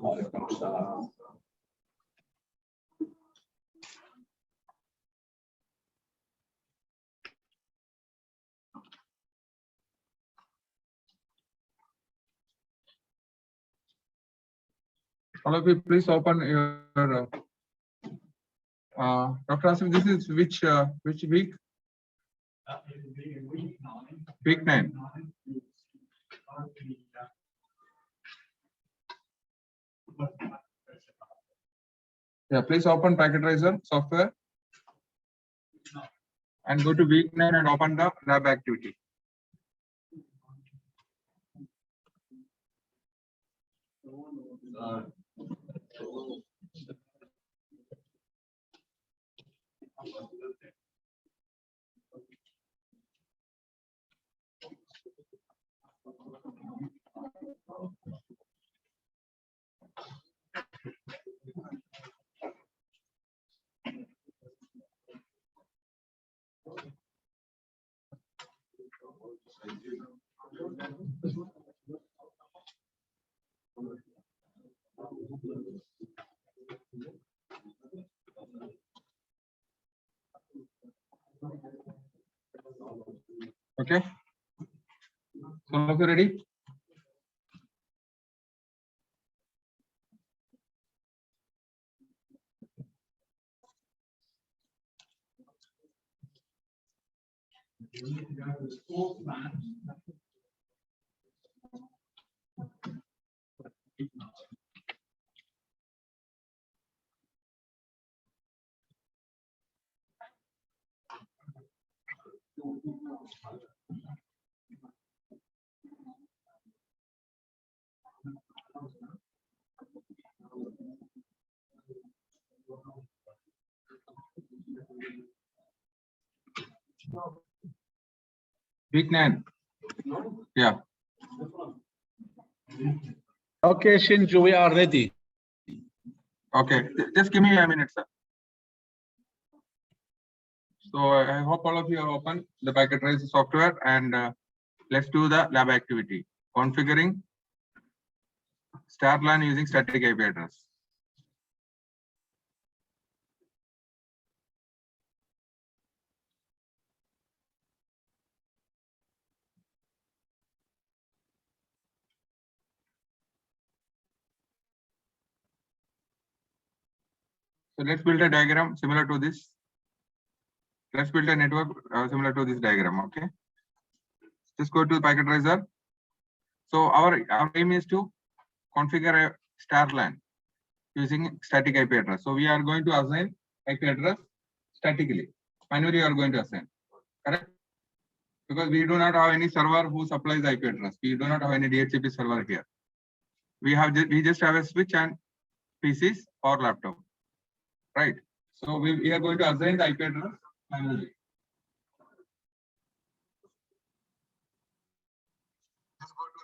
All of you, please open your. Dr. Asif, this is which week? Week 9. Yeah, please open Packetrizer software and go to week 9 and open the lab activity. Okay. So, are you ready? Week 9. Yeah. Okay, Shinju, we are ready. Okay, just give me a minute, sir. So I hope all of you are open the Packetrizer software and let's do the lab activity. Configuring StarLAN using static IP address. So let's build a diagram similar to this. Let's build a network similar to this diagram. Okay. Just go to Packetrizer. So our aim is to configure a StarLAN using static IP address. So we are going to assign IP address statically. Manually, you are going to assign. Correct? Because we do not have any server who supplies IP address. We do not have any DHCP server here. We just have a switch and PCs or laptop. Right. So we are going to assign the IP address manually. Let's go to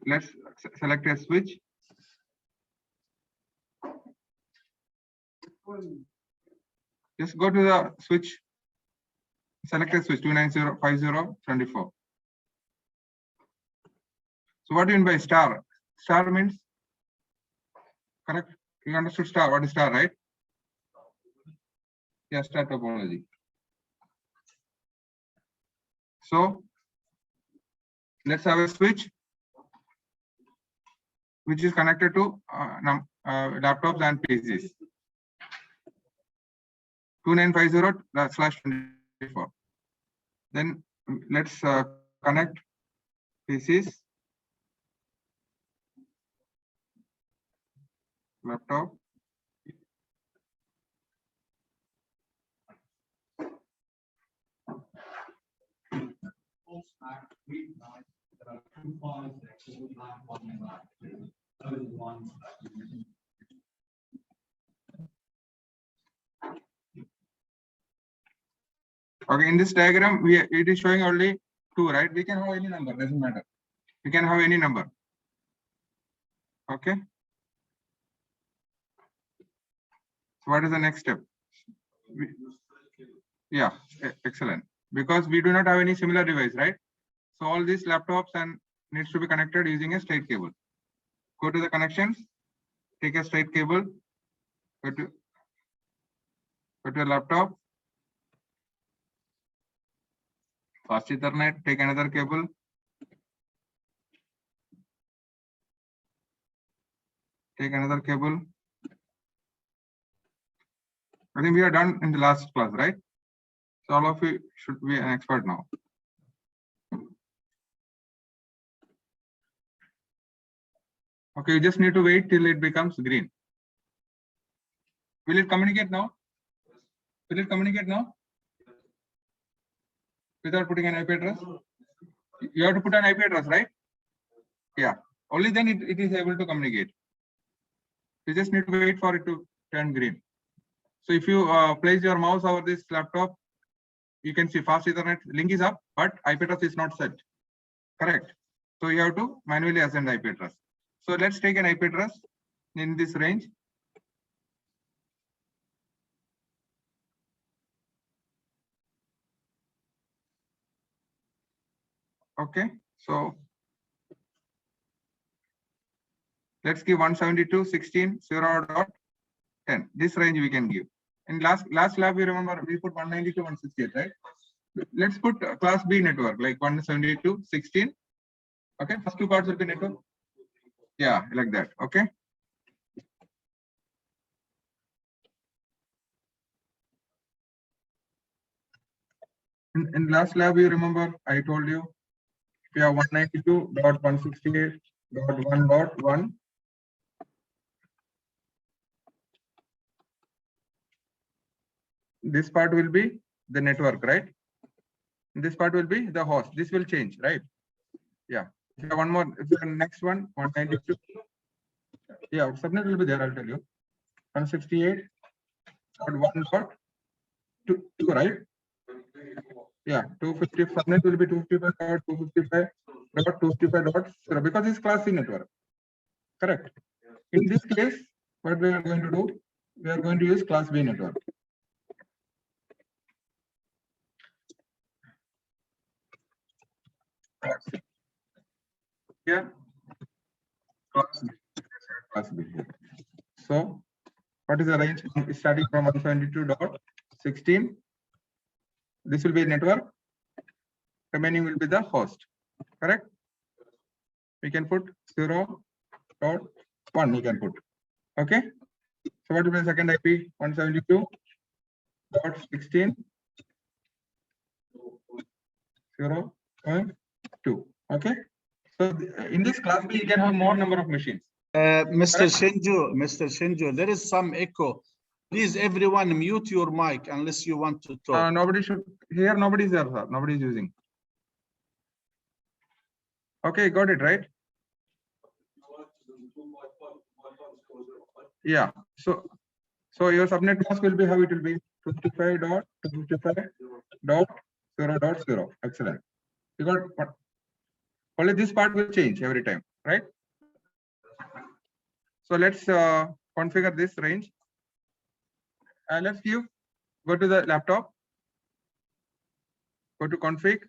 this. Let's select a switch. Just go to the switch. Select a switch 290.50.24. So what do you mean by star? Star means correct. You understood star. What is star, right? Yeah, star topology. So let's have a switch which is connected to laptops and PCs. 2950/24. Then let's connect PCs, laptop, okay, in this diagram, it is showing only 2, right? We can have any number, doesn't matter. We can have any number. Okay. So what is the next step? Yeah, excellent. Because we do not have any similar device, right? So all these laptops and needs to be connected using a straight cable. Go to the connections, take a straight cable, go to your laptop, fast Ethernet, take another cable. Take another cable. I think we are done in the last class, right? So all of you should be an expert now. Okay, you just need to wait till it becomes green. Will it communicate now? Will it communicate now? Without putting an IP address? You have to put an IP address, right? Yeah. Only then it is able to communicate. You just need to wait for it to turn green. So if you place your mouse over this laptop, you can see fast Ethernet link is up, but IP address is not set. Correct. So you have to manually assign the IP address. So let's take an IP address in this range. Okay, so let's give 172.16.0.10. This range we can give. In last lab, we remember we put 192.168, right? Let's put class B network like 172.16. Okay, first two parts will be network. Yeah, like that. Okay. In last lab, you remember I told you we have 192.168.1.1. This part will be the network, right? This part will be the host. This will change, right? Yeah. If you have one more, if you have next one, 192. Yeah, subnet will be there, I'll tell you. 168.1.2, right? Yeah, 250 subnet will be 255.255.255.0 because it's class C network. Correct. In this case, what we are going to do, we are going to use class B network. Here, class B. So, what is the range? Starting from 172.16. This will be network. Remaining will be the host. Correct? We can put 0.1. We can put. Okay. So what will be the second IP? 172.16. 0.2. Okay. So in this class B, you can have more number of machines. Mr. Shinju, there is some echo. Please, everyone, mute your mic unless you want to talk. Nobody should. Here, nobody is there, sir. Nobody is using. Okay, got it, right? Yeah. So your subnet mask will be how it will be 55.255.0.0. Excellent. You got only this part will change every time, right? So let's configure this range. Let's go to the laptop. Go to config.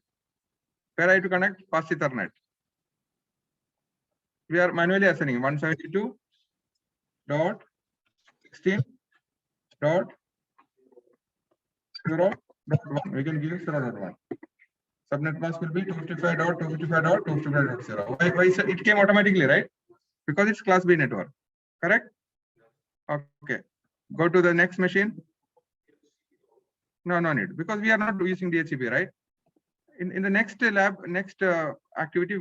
Where I to connect fast Ethernet. We are manually assigning 172.16.0.1. We can give 0.1. Subnet mask will be 255.255.255.0. Why it came automatically, right? Because it's class B network. Correct? Okay. Go to the next machine. No need, because we are not using DHCP, right? In the next lab, next activity,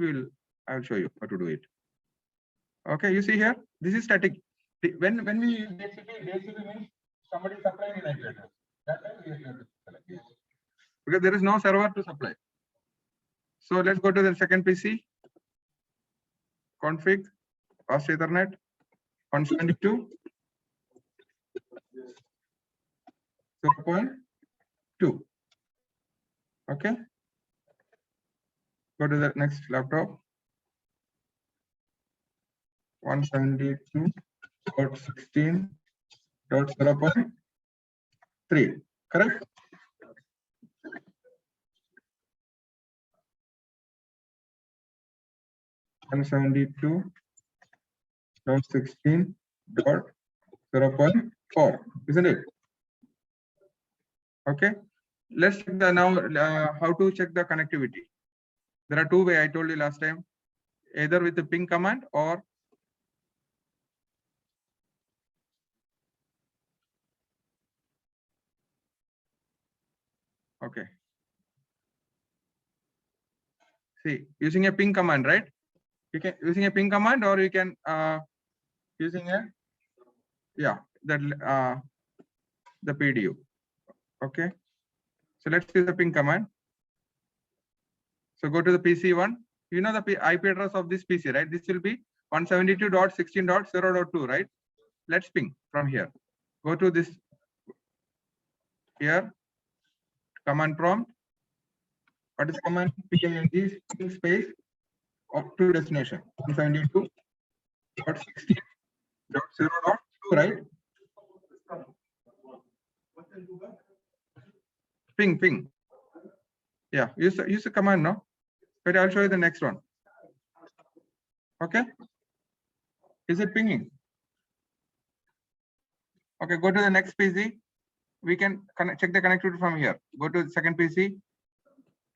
I will show you how to do it. Okay, you see here, this is static. When we use DHCP means somebody is supplying an IP address. That time we have to select, because there is no server to supply. So let's go to the second PC. Config fast Ethernet 172.0.2. Okay. Go to the next laptop. 172.16.0.3. Correct? 16.0.4, isn't it? Okay. Let's check the now how to check the connectivity. There are two ways I told you last time, either with the ping command or okay. See, using a ping command, right? You can using a ping command, or you can using a the PDU. Okay. So let's use the ping command. So go to the PC one. You know the IP address of this PC, right? This will be 172.16.0.2, right? Let's ping from here. Go to this here. Command prompt. What is command? PING space up to destination 172.16.0.2, right? Ping. Yeah, use the command, no? But I'll show you the next one. Okay. Is it pinging? Okay, go to the next PC. We can check the connectivity from here. Go to the second PC,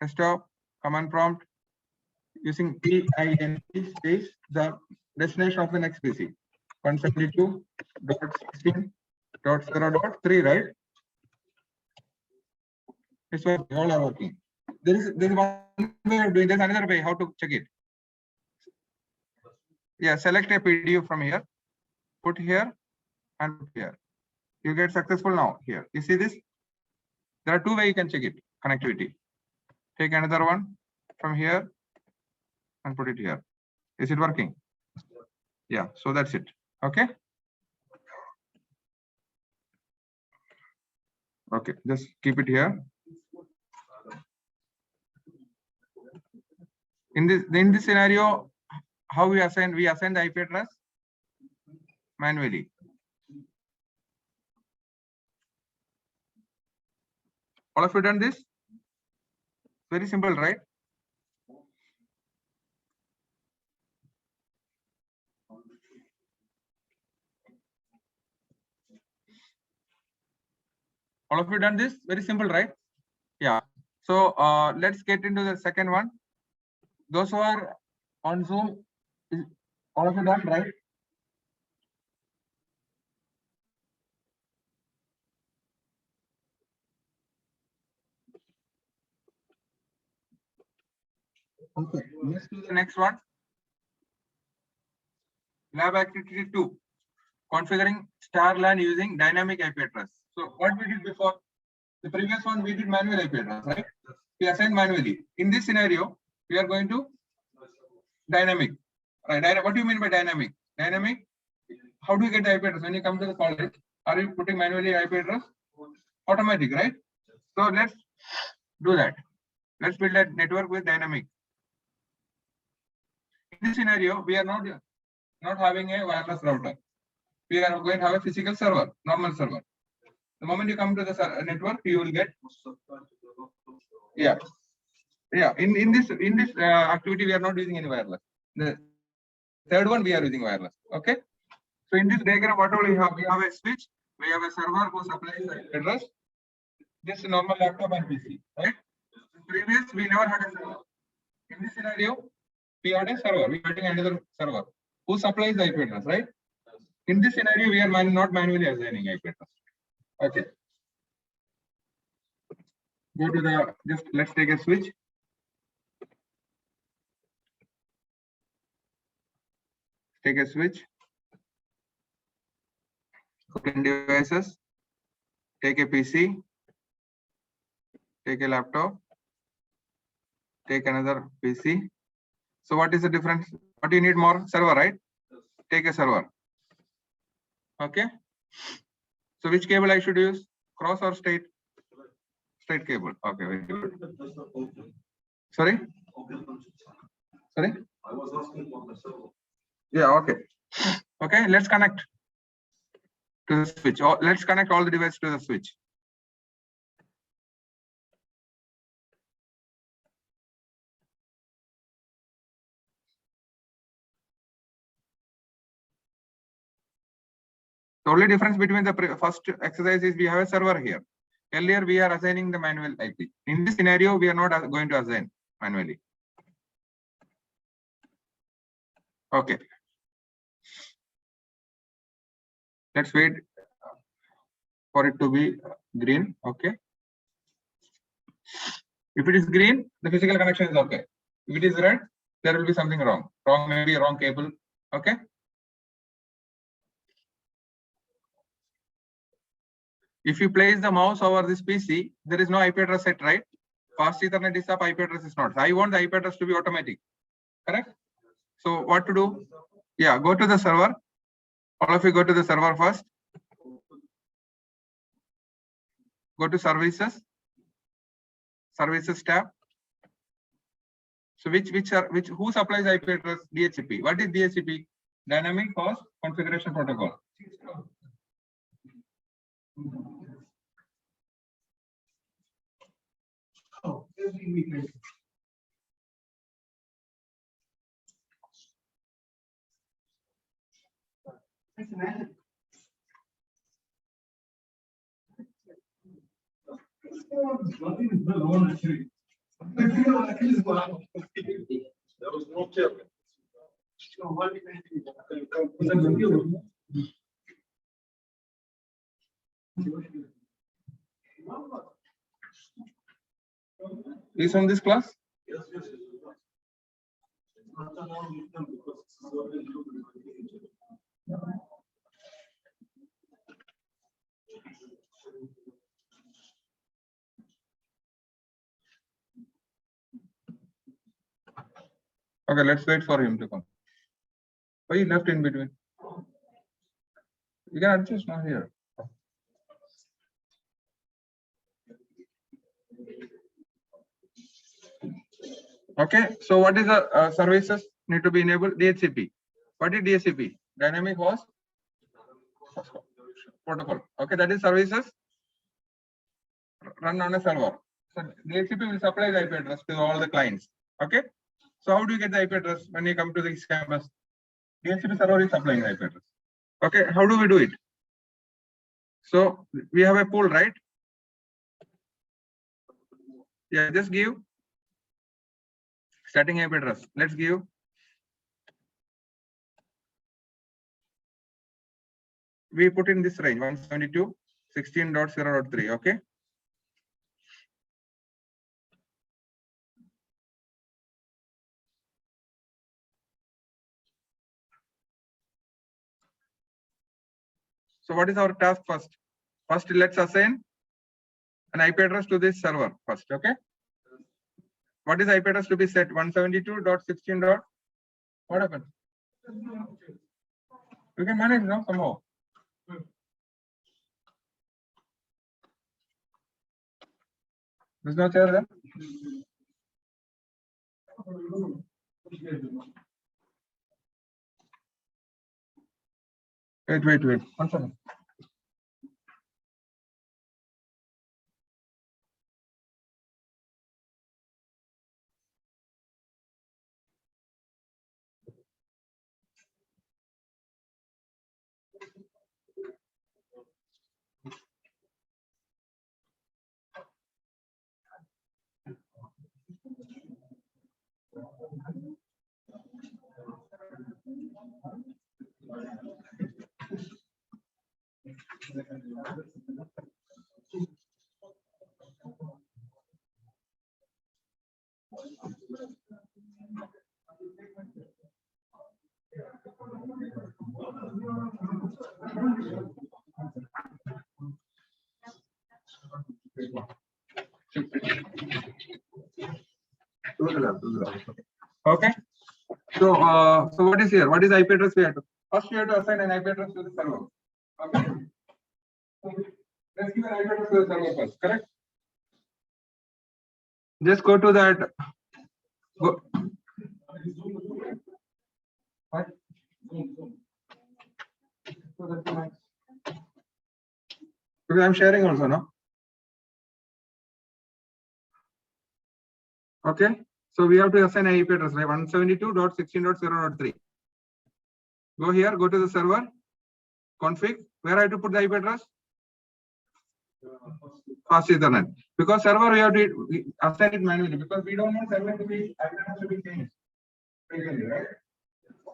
desktop, command prompt, using PING space the destination of the next PC. 172.16.0.3, right? This one, all are working. There is one way of doing. There's another way how to check it. Yeah, select a PDU from here, put here and put here. You get successful now here. You see this? There are two ways you can check it, connectivity. Take another one from here and put it here. Is it working? Yeah, so that's it. Okay. Okay, just keep it here. In this scenario, how we assign the IP address manually. All of you done this? Very simple, right? All of you done this? Very simple, right? Yeah. So let's get into the second one. Those who are on Zoom, all of you done, right? Okay, let's do the next one. Lab activity 2, configuring StarLAN using dynamic IP address. So what we did before, the previous one we did manual IP address, right? We assigned manually. In this scenario, we are going to dynamic. Right? What do you mean by dynamic? Dynamic. How do you get the IP address when you come to the college? Are you putting manually IP address? Automatic, right? So let's do that. Let's build a network with dynamic. In this scenario, we are not having a wireless router. We are going to have a physical server, normal server. The moment you come to the network, you will get In this activity, we are not using any wireless. The third one, we are using wireless. Okay. So in this diagram, what all we have a switch, we have a server who supplies the address. This is normal laptop and PC, right? Previous, we never had a server. In this scenario, we had a server. We are getting another server who supplies the IP address, right? In this scenario, we are not manually assigning IP address. Okay. Go to let's take a switch. Take a switch. Open devices. Take a PC. Take a laptop. Take another PC. So what is the difference? What do you need more? Server, right? Take a server. Okay. So which cable I should use? Cross or straight? Straight cable. Okay, very good. Sorry? Sorry? I was asking for the server. Yeah, okay. Okay, let's connect to the switch. Let's connect all the devices to the switch. The only difference between the first exercise is we have a server here. Earlier, we are assigning the manual IP. In this scenario, we are not going to assign manually. Okay. Let's wait for it to be green. Okay. If it is green, the physical connection is okay. If it is red, there will be something wrong. Wrong, maybe a wrong cable. Okay. If you place the mouse over this PC, there is no IP address set, right? Fast Ethernet is up, IP address is not. So I want the IP address to be automatic. Correct? So what to do? Yeah, go to the server. All of you go to the server first. Go to services. Services tab. So who supplies IP address? DHCP. What is DHCP? Dynamic Host Configuration Protocol. Is from this class? Okay, let's wait for him to come. Why you left in between? You can adjust now here. Okay, so what is the services need to be enabled? DHCP. What is DHCP? Dynamic Host Protocol. Okay, that is services run on a server. So DHCP will supply the IP address to all the clients. Okay. So how do you get the IP address when you come to this campus? DHCP server is supplying the IP address. Okay, how do we do it? So we have a pool, right? Yeah, just give starting IP address. Let's give we put in this range 172.16.0.3. Okay. So what is our task first? First, let's assign an IP address to this server first. Okay. What is IP address to be set? 172.16. What happened? You can manage now somehow. There's no chair there. Wait. 1 second. Okay. So what is here? What is IP address we have to? First, you have to assign an IP address to the server. Okay. So let's give an IP address to the server first. Correct. Just go to that. Go. What? Because I'm sharing also, no? Okay. So we have to assign an IP address, right? 172.16.0.3. Go here, go to the server, config Where I have to put the IP address? Fast Ethernet. Because server we have to assign it manually because we don't want server to be IP address to be changed frequently, right?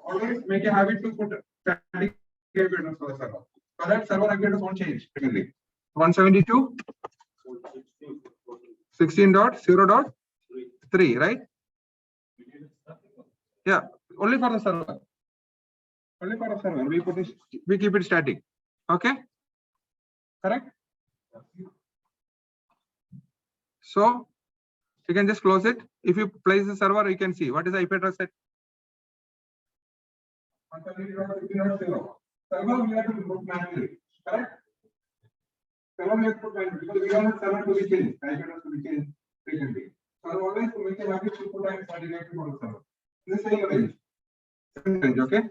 Always make a habit to put static IP address for the server. So that server IP address won't change frequently. 172.16.0.3, right? Yeah, only for the server. Only for the server. We keep it static. Okay? Correct? So you can just close it. If you place the server, you can see what is the IP address set. 172.16.0. Server we have to put manually. Correct? Server we have to put manually because we don't want server to be changed. IP address to be changed frequently. So always to make a habit to put and directly for the server. This same range. Same range, okay?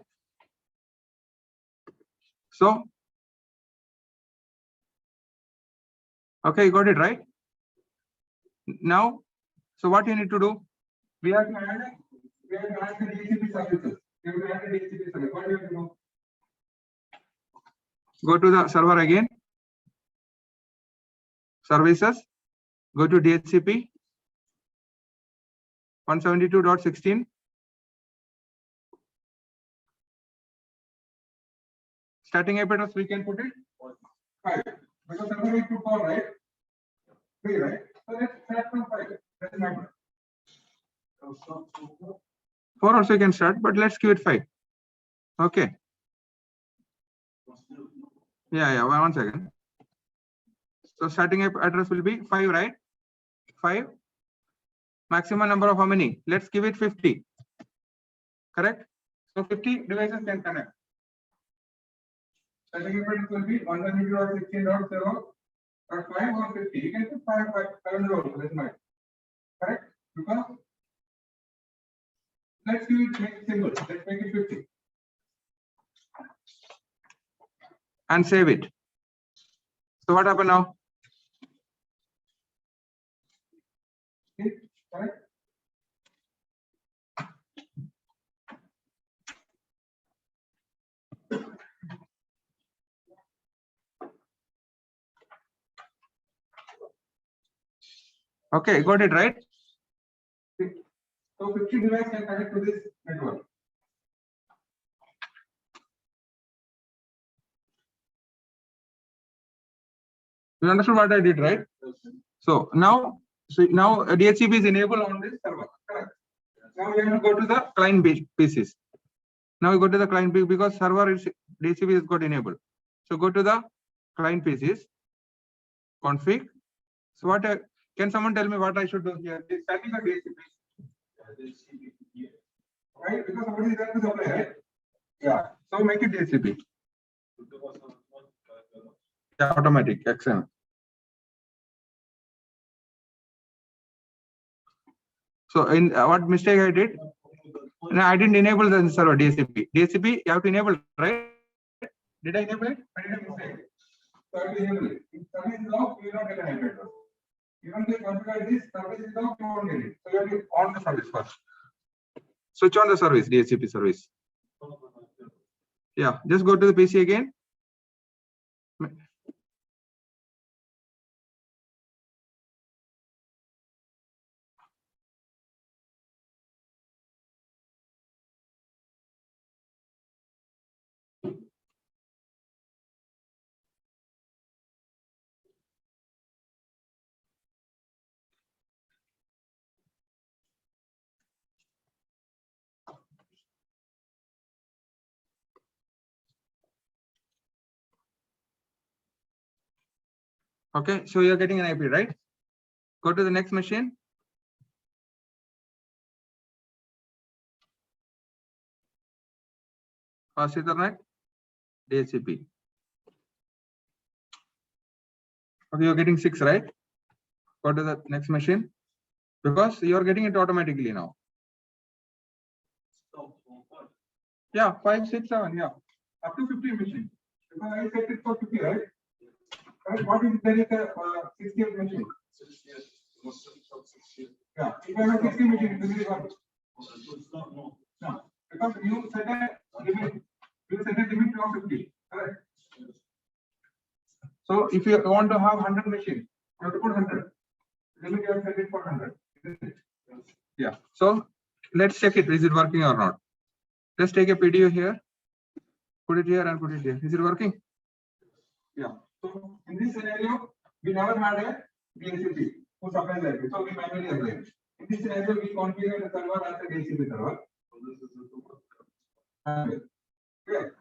So, okay, you got it right. Now, so what you need to do? We have to add the DHCP services. We have to add the DHCP service. What do you have to do? Go to the server again. Services. Go to DHCP. 172.16. Starting IP address we can put it 5 because server we put 4, right? 3, right? So let's start from 5. Doesn't matter. 4 also you can start, but let's give it 5. Okay. Yeah. 1 second. So starting IP address will be 5, right? 5. Maximum number of how many? Let's give it 50. Correct? So 50 devices can connect. Starting IP address will be 172.16.0.5 or 50. You can put 500 also. That's right. Correct? Because let's give it make it simple. Let's make it 50. And save it. So what happened now? Correct? Okay, got it right? So 50 devices can connect to this network. You understood what I did, right? So now DHCP is enabled on this server. Correct. Now we have to go to the client pieces. Now we go to the client piece because server is DHCP is got enabled. So go to the client pieces, config. So what can someone tell me what I should do here? Starting the DHCP. Right? Because somebody is going to supply, right? Yeah. So make it DHCP. Yeah, automatic. Excellent. So in what mistake I did? No, I didn't enable the server DHCP. DHCP you have to enable, right? Did I enable it? I did a mistake. So I have to enable it. If service is off, you will not get an IP address. Even if you configure this, service is off, you won't get it. So you have to on the service first. Switch on the service, DHCP service. Yeah, just go to the PC again. Okay, so you're getting an IP, right? Go to the next machine. Fast Ethernet, DHCP. Okay, you're getting 6, right? Go to the next machine because you're getting it automatically now. Yeah, 5, 6, 7, yeah, up to 50 machine. Because I set it for 50, right? Right? What if there is a 68 machine? Yeah, if I have 60 machine, this is what? No, because you set a limit of 50, correct? So if you want to have 100 machines, you have to put 100. Limit your set it for 100. Yeah. So let's check it. Is it working or not? Let's take a PDU here. Put it here and put it here. Is it working? Yeah. So in this scenario, we never had a DHCP who supplies that. So we manually apply it. In this scenario, we configure the server as a DHCP server. Clear?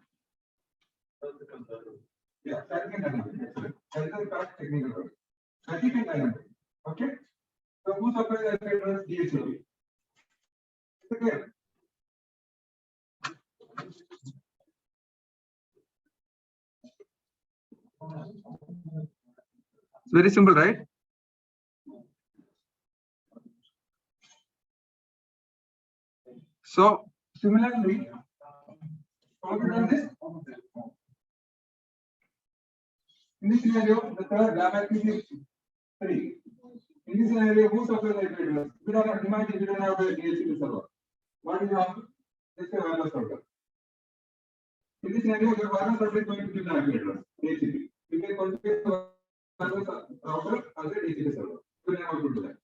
Yeah, static and dynamic. Excellent. That is the correct technical word. Static and dynamic. Okay. So who supplies that address? DHCP. Is it clear? It's very simple, right? So similarly, how to do this? In this scenario, the third lab activity is 3. In this scenario, who supplies the IP address? We don't imagine we don't have a DHCP server. What is have? Let's say wireless router. In this scenario, the wireless router is going to give the IP address, DHCP. We can configure the wireless router as a DHCP server. We know how to do that.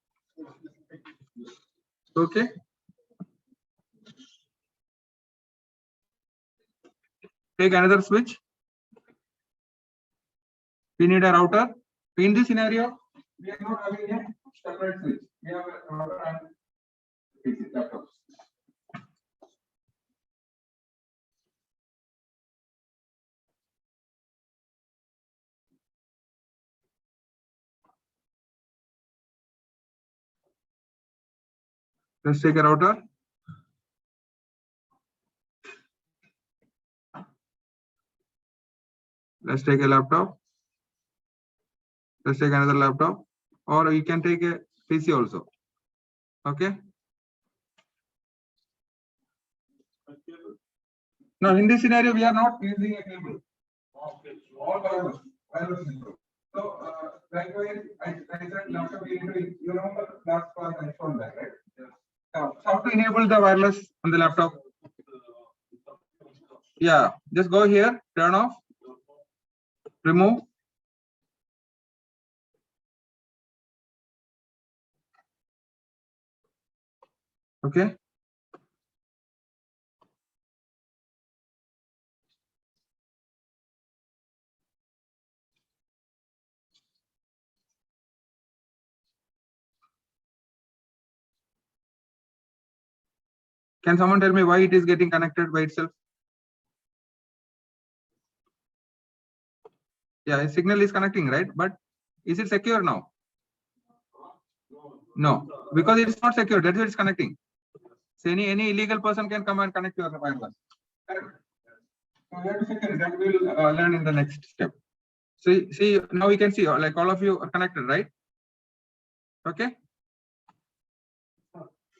Okay. Take another switch. We need a router. In this scenario, we are not having a separate switch. We have a router and PC laptops. Let's take a router. Let's take a laptop. Let's take another laptop, or you can take a PC also. Okay. Now, in this scenario, we are not using a cable. All wireless. So, likewise, I said laptop, you remember last class I showed that, right? Now, how to enable the wireless on the laptop? Yeah, just go here, turn off, remove. Okay. Can someone tell me why it is getting connected by itself? Yeah, a signal is connecting, right? But is it secure now? No, because it is not secure. That's why it's connecting. So any illegal person can come and connect your wireless. So we have to secure it. That we will learn in the next step. So see, now we can see like all of you are connected, right? Okay.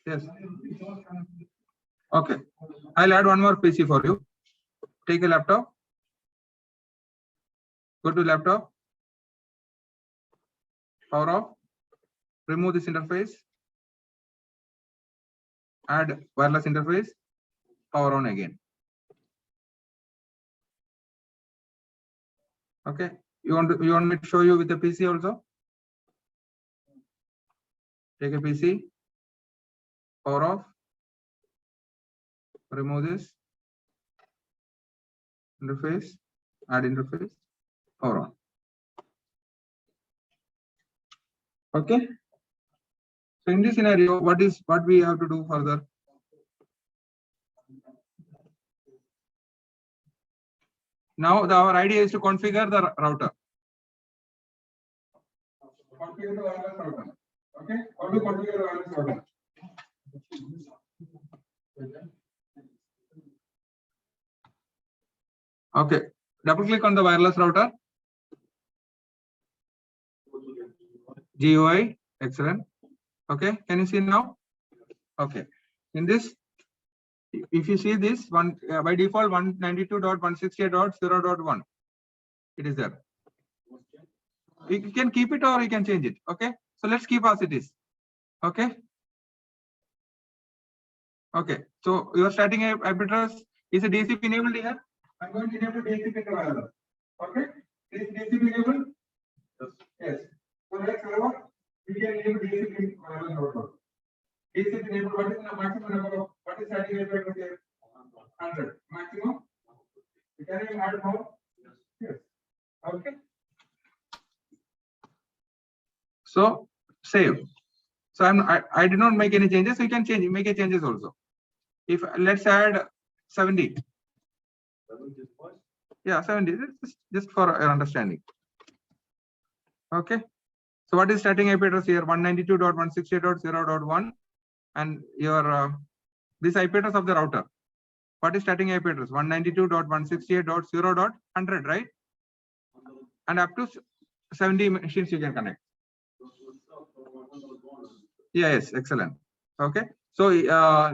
Yes. Okay. I'll add one more PC for you. Take a laptop. Go to laptop. Power off. Remove this interface. Add wireless interface. Power on again. Okay. You want me to show you with the PC also? Take a PC. Power off. Remove this interface. Add interface. Power on. Okay. So in this scenario, what we have to do further? Now our idea is to configure the router. Configure the wireless router. Okay. How to configure the wireless router? Okay. Double click on the wireless router. GUI. Excellent. Okay. Can you see now? Okay. In this, if you see this one by default 192.168.0.1, it is there. You can keep it or you can change it. Okay. So let's keep as it is. Okay. Okay. So your starting IP address is a DHCP enabled here. I'm going to enable DHCP in the wireless. Okay. Is DHCP enabled? So save. So I did not make any changes. So you can change, make a changes also. If let's add 70. Yeah, 70. Just for your understanding. Okay. So what is starting IP address here? 192.168.0.1, and your this IP address of the router. What is starting IP address? 192.168.0.100, right? And up to 70 machines you can connect. Yes, excellent. Okay. So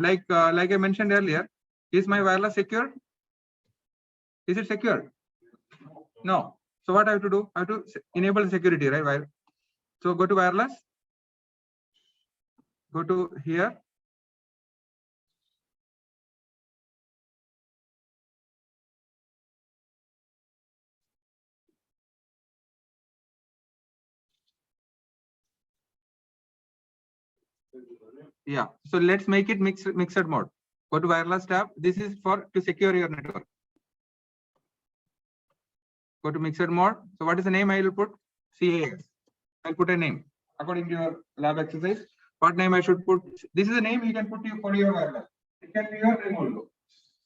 like I mentioned earlier, is my wireless secure? Is it secure? No. So what I have to do? I have to enable the security, right? So go to wireless. Go to here. Yeah. So let's make it mixed mode. Go to wireless tab. This is for to secure your network. Go to mixed mode. So what is the name I will put? CAS. I'll put a name according to your lab exercise. What name I should put? This is the name you can put for your wireless. It can be your name also.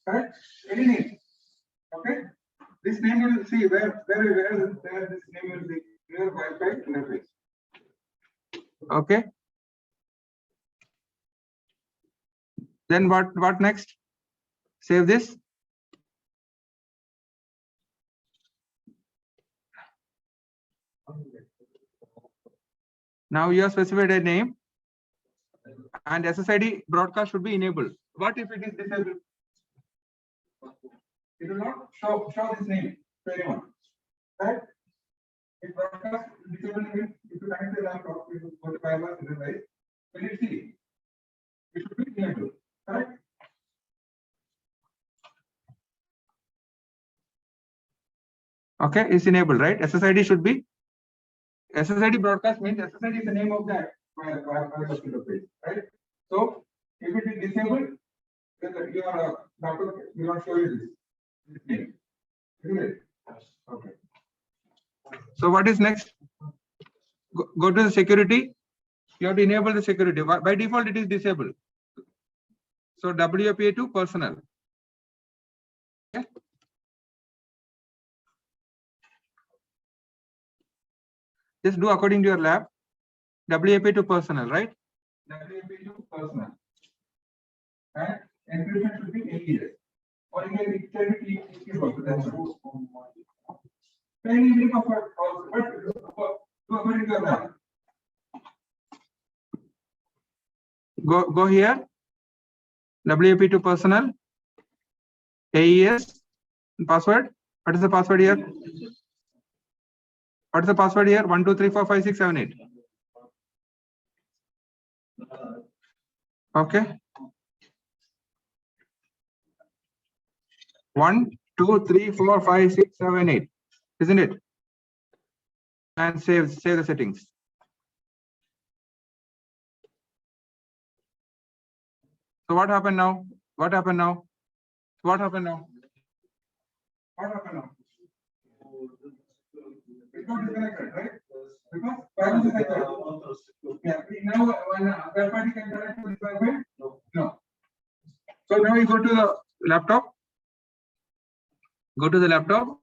Correct? Any name. Okay. This name will see where this name will be your Wi-Fi interface. Okay. Then what next? Save this. Now you have specified a name, and SSID broadcast should be enabled. What if it is disabled? It will not show this name to anyone. Right? If broadcast disabled means if you connect the laptop, you go to wireless device, will it see? It should be enabled. Correct? Okay, it's enabled, right? SSID should be. SSID broadcast means SSID is the name of that wireless interface, right? So if it is disabled, then your laptop will not show you this. Isn't it? Okay. So what is next? Go to the security. You have to enable the security. By default, it is disabled. So WPA to personal. Okay. Just do according to your lab. WAP to personal, right? WAP to personal. And encryption should be AES. Or you can tell it TCP also. That's true. Any link of also, but do according to your lab. Go here. WAP to personal. AES. Password. What is the password here? What is the password here? 1 2 3 4 5 6 7 8. Okay. 1 2 3 4 5 6 7 8. Isn't it? And save the settings. So what happened now? What happened now? What happened now? What happened now? It got disconnected, right? Because wireless is connected. Yeah. Now when third party can connect to this Wi-Fi? No. So now you go to the laptop. Go to the laptop.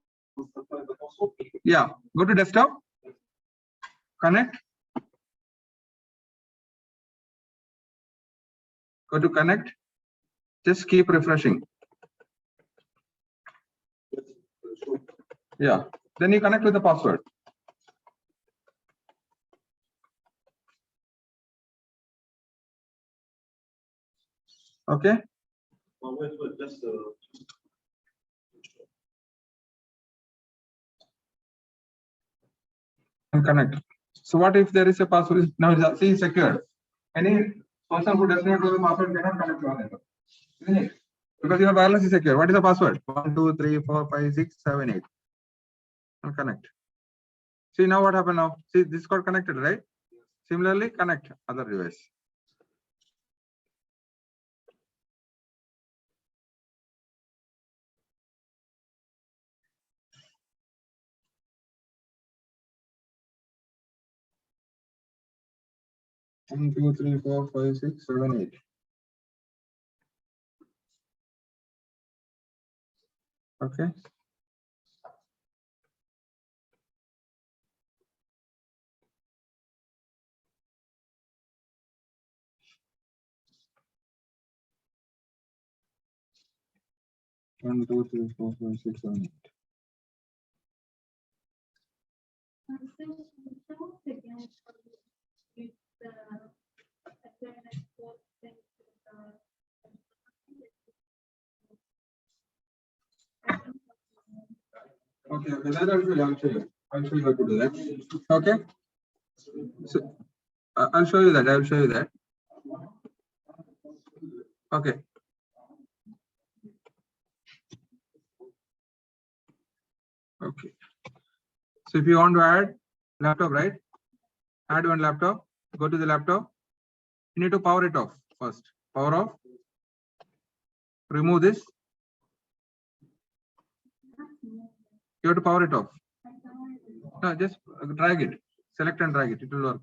Yeah. Go to desktop. Connect. Go to connect. Just keep refreshing. Yeah. Then you connect with the password. Okay. Wait, just And connect. So what if there is a password? Now it's secure. Any person who does not know the password cannot connect to our network. Isn't it? Because your wireless is secure. What is the password? 1 2 3 4 5 6 7 8. And connect. See now what happened now? See this got connected, right? Similarly, connect other device. 1, 2, 3, 4, 5, 6, 7, 8. Okay. One, two, three, four, five, six, 7, 8. Okay, that I'll show you. I'll show you how to do that. Okay. So I'll show you that. I'll show you that. Okay. Okay. So if you want to add laptop, right? Add one laptop. Go to the laptop. You need to power it off first. Power off. Remove this. You have to power it off. No, just drag it. Select and drag it. It will work.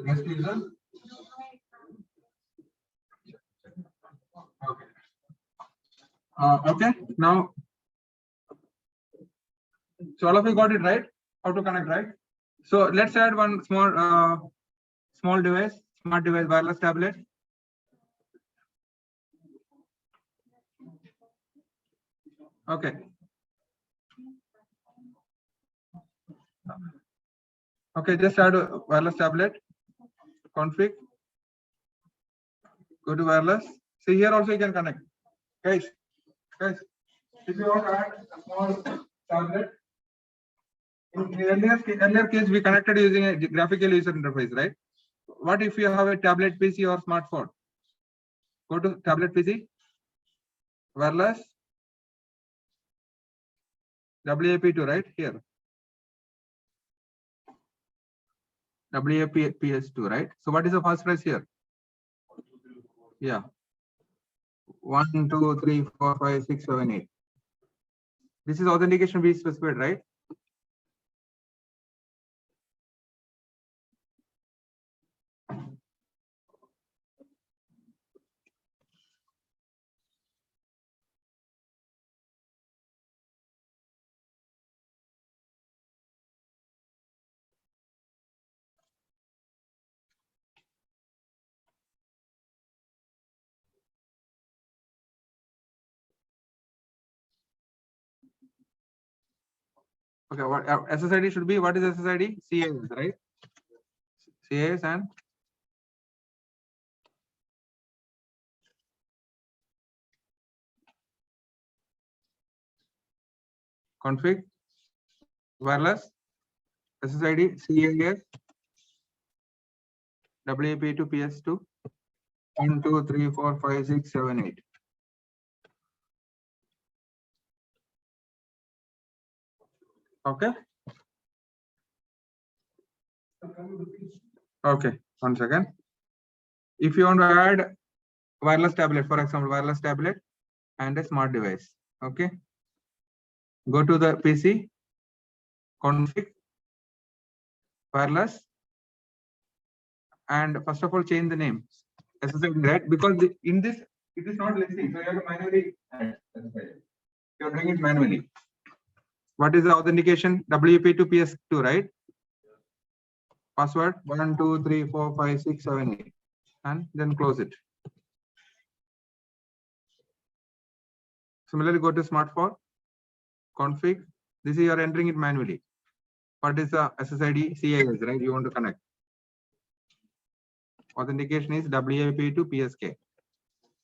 Guest user. Okay. Okay. Now, so all of you got it right? How to connect, right? So let's add one small device, smart device, wireless tablet. Okay. Okay, just add a wireless tablet. Config. Go to wireless. See here also you can connect. Guys, if you want to add a small tablet, in earlier case we connected using a graphical user interface, right? What if you have a tablet PC or smartphone? Go to tablet PC, wireless, WAP2, right? Here. WAPS2, right? So what is the first price here? Yeah. 1, 2, 3, 4, 5, 6, 7, 8. This is authentication we specified, right? Okay, what SSID should be? What is SSID? CIS, right? CIS and config, wireless, SSID, CIS, WAP2, PS2, 1, 2, 3, 4, 5, 6, 7, 8. Okay. Okay, 1 second. If you want to add wireless tablet, for example, wireless tablet and a smart device, okay, go to the PC, config, wireless, and first of all change the name SSID, right? Because in this it is not listing, so you have to manually add SSID. You are doing it manually. What is the authentication? WP2 PS2, right? Password 1, 2, 3, 4, 5, 6, 7, 8, and then close it. Similarly, go to smartphone, config. This is you are entering it manually. What is the SSID? CIS, right? You want to connect. Authentication is WAP to PSK.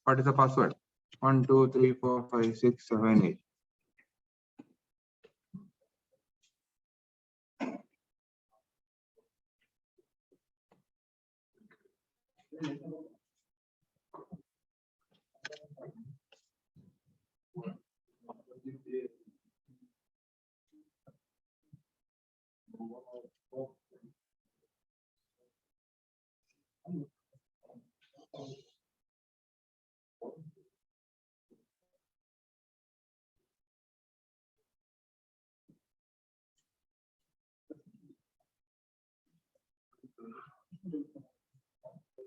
What is the password? 1, 2, 3, 4, 5, 6, 7, 8.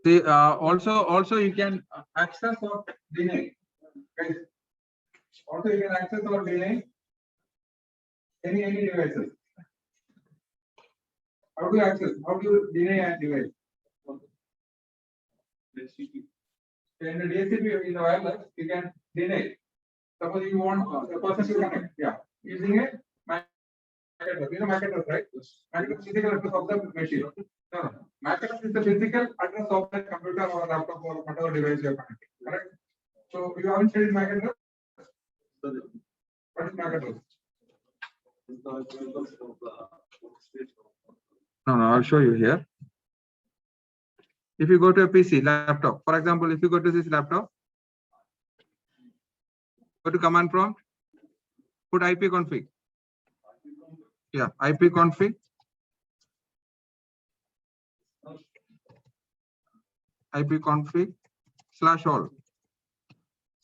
See, also you can access or deny. Guys, also you can access or deny any devices. How do you access? How do you deny a device? In the DHCP in the wireless, you can deny. Suppose you want the person to connect, yeah, using a MAC address. You know MAC address, right? MAC address is physical address of the machine. No. MAC address is the physical address of the computer or laptop or whatever device you are connecting. Correct? So you haven't studied MAC address? What is MAC address? No, I'll show you here. If you go to a PC, laptop, for example, if you go to this laptop, go to command prompt, put ipconfig. Yeah, ipconfig. ipconfig /all.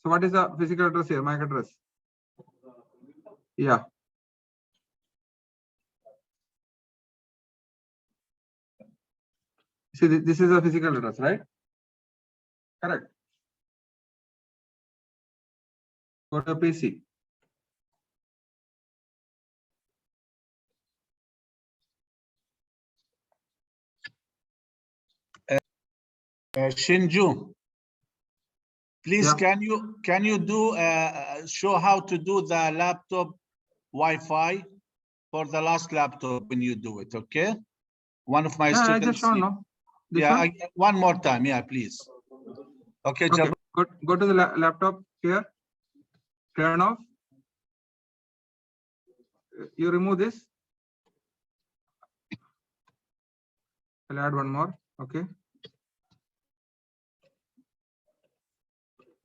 So what is the physical address here? MAC address. Yeah. See, this is a physical address, right? Correct. Go to PC. Shinju, please, Yeah. can you do show how to do the laptop Wi-Fi for the last laptop when you do it? Okay, one of my Yeah, I students. just shown no. This Yeah, one? one more time. Yeah, please. Okay, Okay. Jabbar. Go to the laptop here. Turn off. You remove this. I'll add one more. Okay.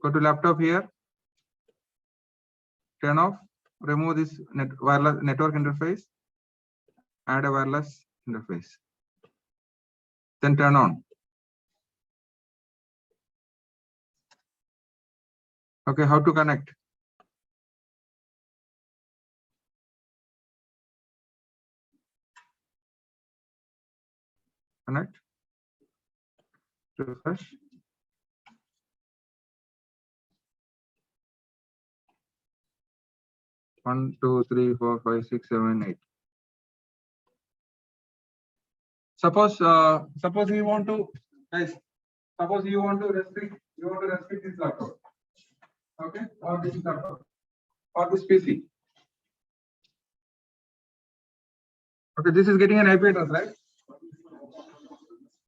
Go to laptop here. Turn off. Remove this wireless network interface. Add a wireless interface. Then turn on. Okay, how to connect? Connect. Refresh. One, two, three, four, five, six, seven, 8. Suppose you want to, guys. Suppose you want to restrict this laptop. Okay, or this laptop, or this PC. Okay, this is getting an IP address, right?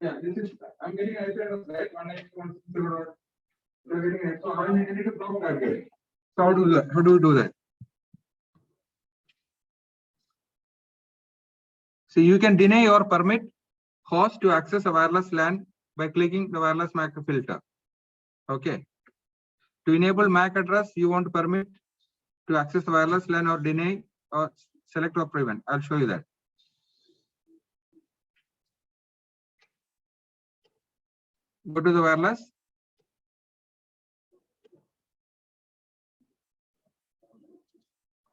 Yeah, this is, I'm getting an IP address, right? 192.168. You're getting it. So I need to block that guy. So how do we do that? So you can deny or permit host to access a wireless LAN by clicking the wireless MAC filter. Okay. To enable MAC address, you want to permit to access the wireless LAN or deny or select or prevent. I'll show you that. Go to the wireless.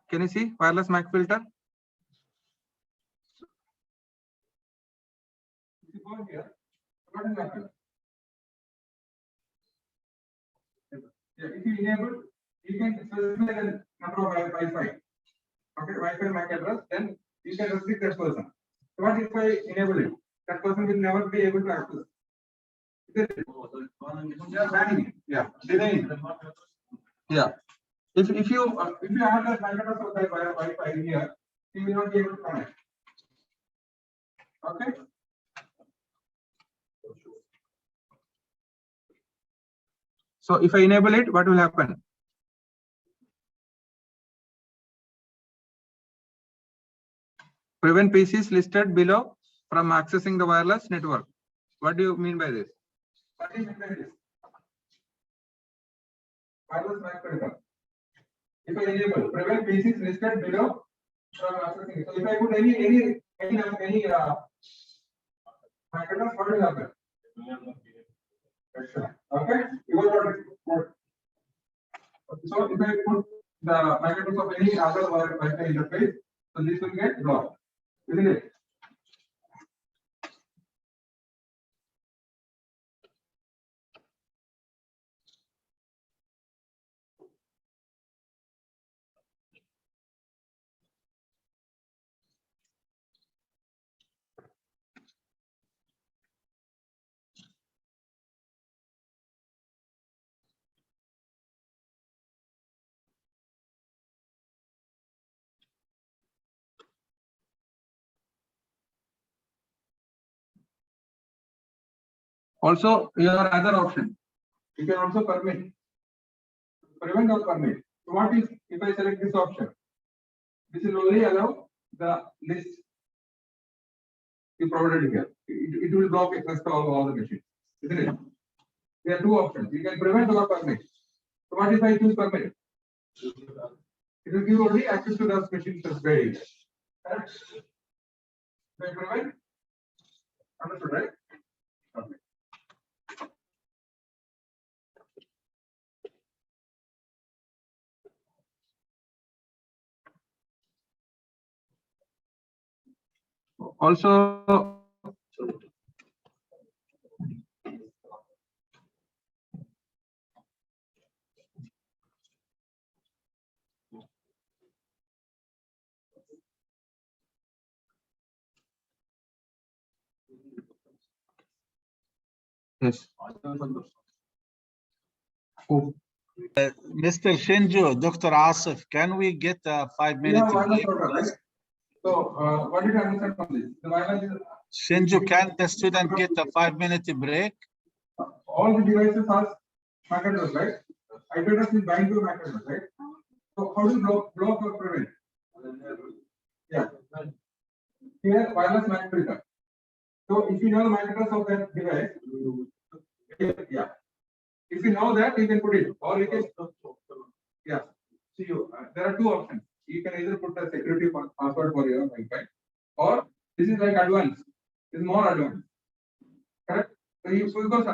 Can you see wireless MAC filter? If you go here, what will happen? Yeah, if you enable, you can specify the number of Wi-Fi. Okay, Wi-Fi MAC address, then you can restrict that person. So what if I enable it? That person will never be able to access. Yeah, banning it. Yeah, denying it. Yeah. If you have that MAC address of that Wi-Fi here, you will not be able to connect. Okay. So if I enable it, what will happen? Prevent PCs listed below from accessing the wireless network. What do you mean by this? What do you mean by this? Wireless MAC filter. If I enable prevent PCs listed below from accessing it. So if I put any MAC address, what will happen? Okay. You got what? So if I put the MAC address of any other Wi-Fi interface, so this will get blocked, isn't it? Also, your other option, you can also permit, prevent or permit. So what is, if I select this option, this will only allow the list you provided here. It will block access to all the machines, isn't it? There are two options. You can prevent or permit. So what if I choose permit? It will give only access to those machines as well. Correct? If I prevent, understood, right? Okay. Also, yes. Oh, Mr. Shinju, Dr. Asif, can we get a 5-minute yeah, break? right? So, what did you understand from this? The wireless is Shinju, can the student get a 5-minute break? all the devices has MAC address, right? IP address is bind to MAC address, right? So how do you block or prevent? Yeah. Here wireless MAC filter. So if you know the MAC address of that device, yeah. If you know that, you can put it, or you can, yeah. See, there are two options. You can either put a security password for your Wi-Fi, or this is like advanced. This is more advanced. Correct? So you because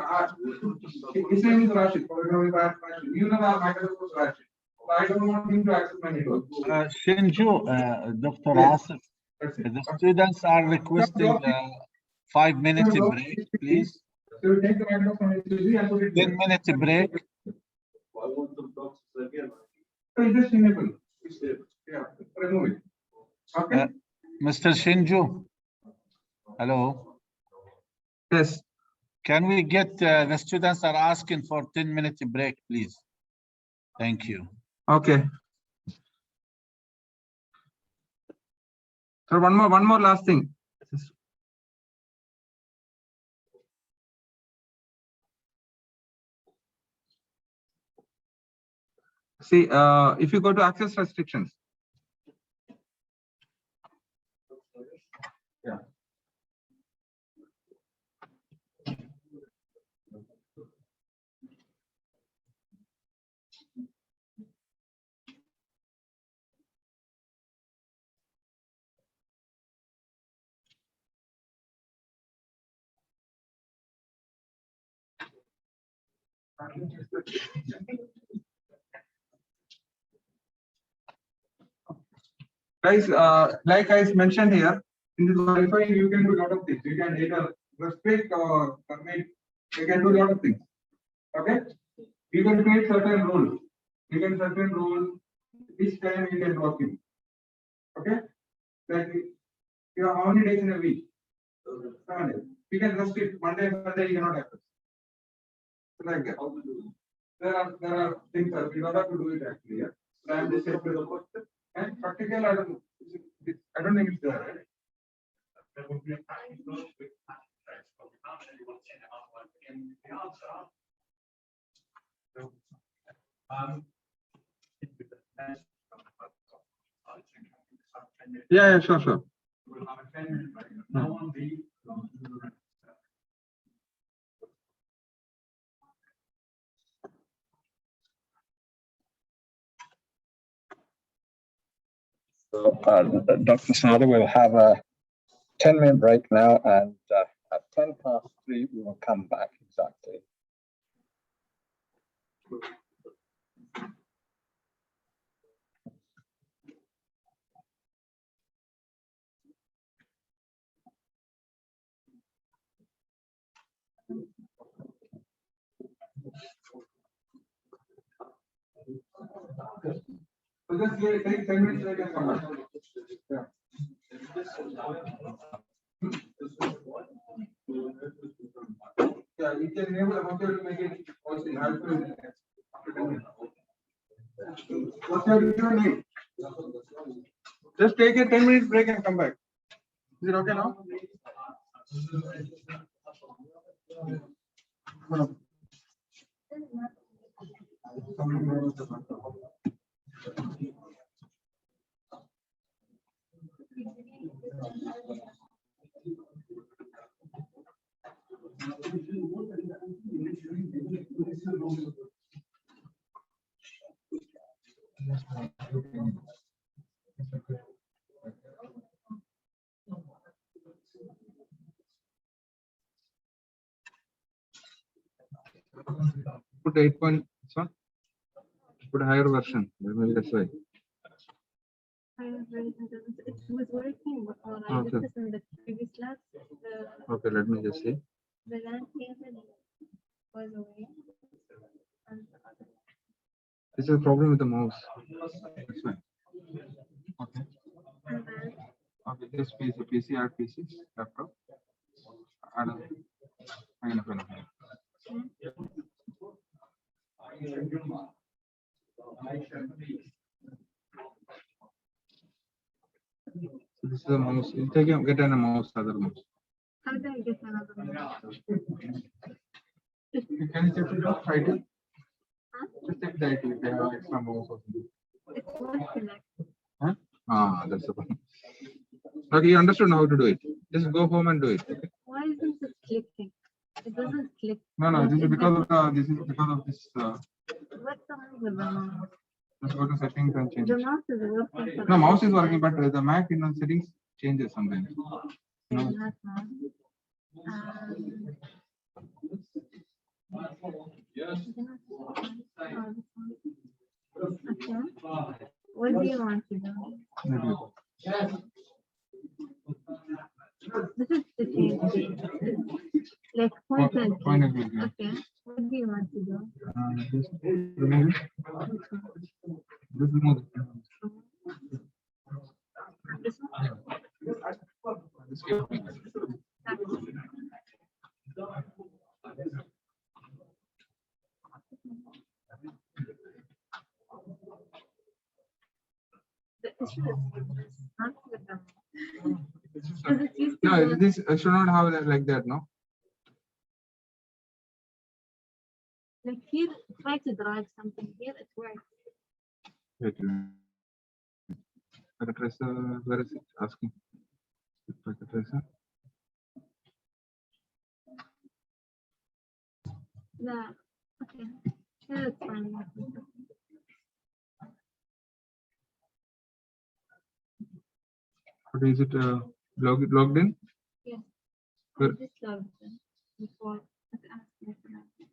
his name is Rashid. For example, Rashid. You know that my address was Rashid. So I don't want him to access my network. Shinju, Dr. Yes. Asif, That's it. the students are requesting a 5-minute break, please. So you take the address from HTTP and put it there. 10-minute break. I want the blocks again. So you just enable. Yeah, remove it. Okay. Mr. Shinju, hello. Yes. Can we get the students are asking for 10-minute break, please? Thank you. Okay. So one more last thing. See, if you go to access restrictions. Yeah. Guys, like I mentioned here, in this Wi-Fi you can do a lot of things. You can either restrict or permit. You can do a lot of things. Okay. You can create certain rules. You can certain rules. Each time you can work in. Okay. Like you have how many days in a week? 7 days. You can restrict Monday, Sunday you cannot access. Like that. There are things that you don't have to do it actually. Yeah. So I am just saying and practical, I don't think it's there, right? There will be a time with context, but we can't really want to end up in the answer. Yeah, sure, sure. So, Dr. Sada, we'll have a 10-minute break now, and at 3:10 we will come back exactly. So just take 10 minutes break and come back. Yeah. Yeah, you can enable the to make it also have to after 10 minutes. What's your name? Just take a 10-minute break and come back. Is it okay now? Put 8 point, so put a higher version. Maybe that's why. It was working, but when I did Okay. this in the previous labs, Okay, let me just see. the land table was away. And the other- This is a problem with the mouse. That's fine. Okay. and then Okay, this PC, add PCs, laptop. Add a So this is a mouse. You take get a mouse, other mouse. how do I get another one? You can check it out, try to. Huh? Just check that if they have extra mouse or something. It's not connected. Huh? Ah, that's the problem. Okay, you understood how to do it. Just go home and do it. Okay? Why isn't it clicking? It doesn't click. No, this is It because of doesn't- this is because of this. What's the matter with the mouse? Just go to settings and change. The mouse is working. for No, mouse is everything. working, but the Mac in the settings changes sometimes. Okay, No. not mouse. Okay. What do you want to do? Maybe. This is the change. Like point and click. Point and click, yeah. Okay. What do you want to do? Just remove it. Just remove it. This one? Just keep it. The issue is with this, not with the mouse. Because it used to No, work. this should not have that like that, no? Like here, try to drive something here, it works. Wait. Packet tracer, where is it? Asking. Packet tracer. Yeah, okay. Yeah, it's fine. What is it? Logged in? Yes. I Good. just logged in before it asked me for that.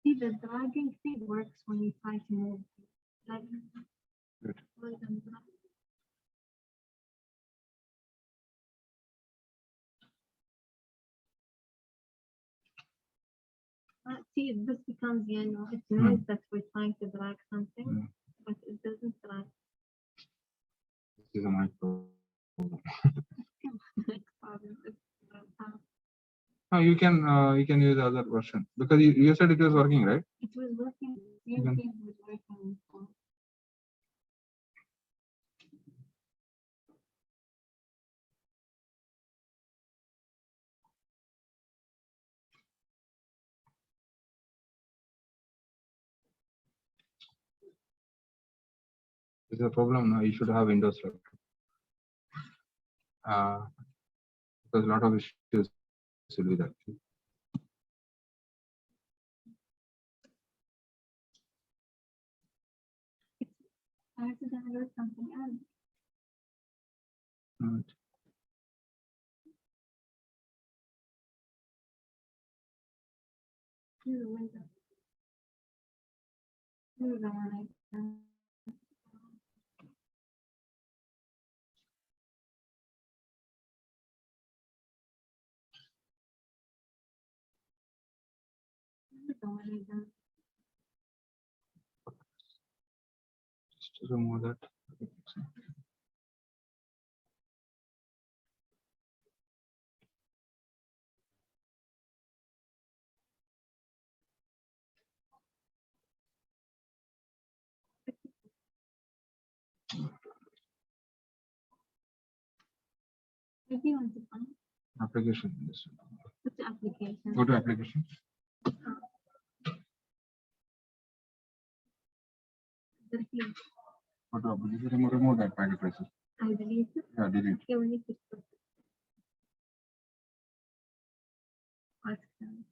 See, the dragging thing works when you try to move. Like, Good. hold and drag. See, this becomes yellow. It knows that we're trying to drag something, Mm. but it doesn't drag. This is a micro. No, you can use the other version because you said it was working, right? It was working. You Same can- thing was working before. This is a problem. You should have Windows laptop. Because a lot of issues with that. I have to download something else. Right. This is Windows. This is the one I found. This is the one I found. Just to remove that. What do you want to find? Application. This one. What's the application? Go to application. The field. Go to application. Remove that packet tracer. I delete it. Yeah, delete. Okay, we need to put it. What's the-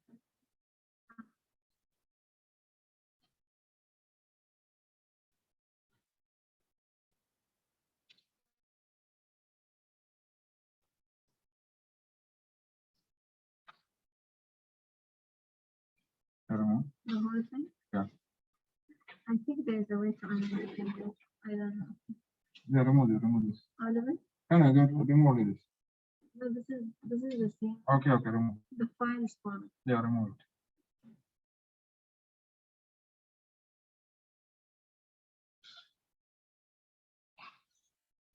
Remove. The whole thing? Yeah. I think there's a way to unlock it. I don't know. Yeah, remove this. All of it? No, remove only this. No, this is the same. Okay, remove. The file is formed. Yeah, remove it.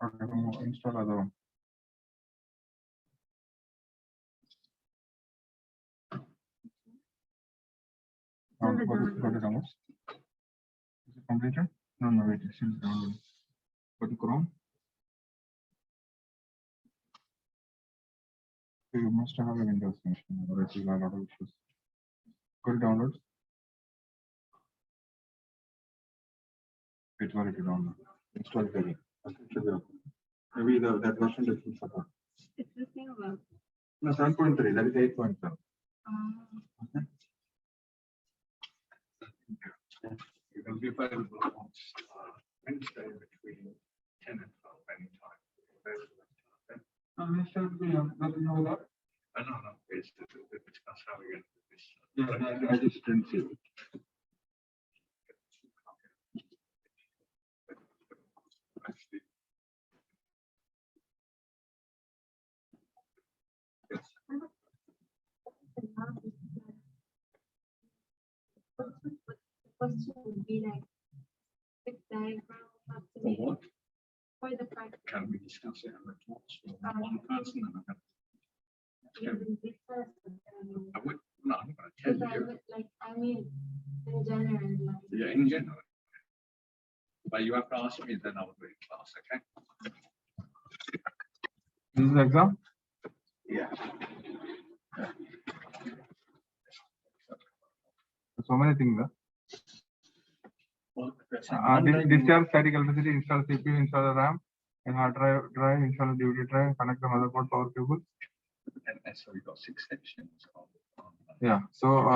Okay, remove. Install other one. Now, No, go to downloads. Is it completed? No, wait, it's still downloading. Go to Chrome. You must have a Windows machine, otherwise you'll have a lot of issues. Go to downloads. Wait for it to download. Install it again. Okay, it should be okay. Maybe that version doesn't support. It's the same about. No, 7.3, that is 8.7. Okay. You can be available on Wednesday between 10 and 12 anytime. Doesn't know that. I don't know, it's to discuss how we're going to do this. Yeah, I just didn't see it. Actually, The question would be like, which diagram has to for be what for the fact can we discuss it? And what's one person and I using this person. would, no, I'm going to tell Because I you, would like, I mean, in general, like, yeah, in general. But you have to ask me, then I'll do it in class, okay? This is the exam. Yeah. So many things. Well, that's Discharge static electricity, install CPU, install the RAM, and hard drive, install the DVD drive, connect the motherboard power cable. And so we got 6 sections. Yeah. So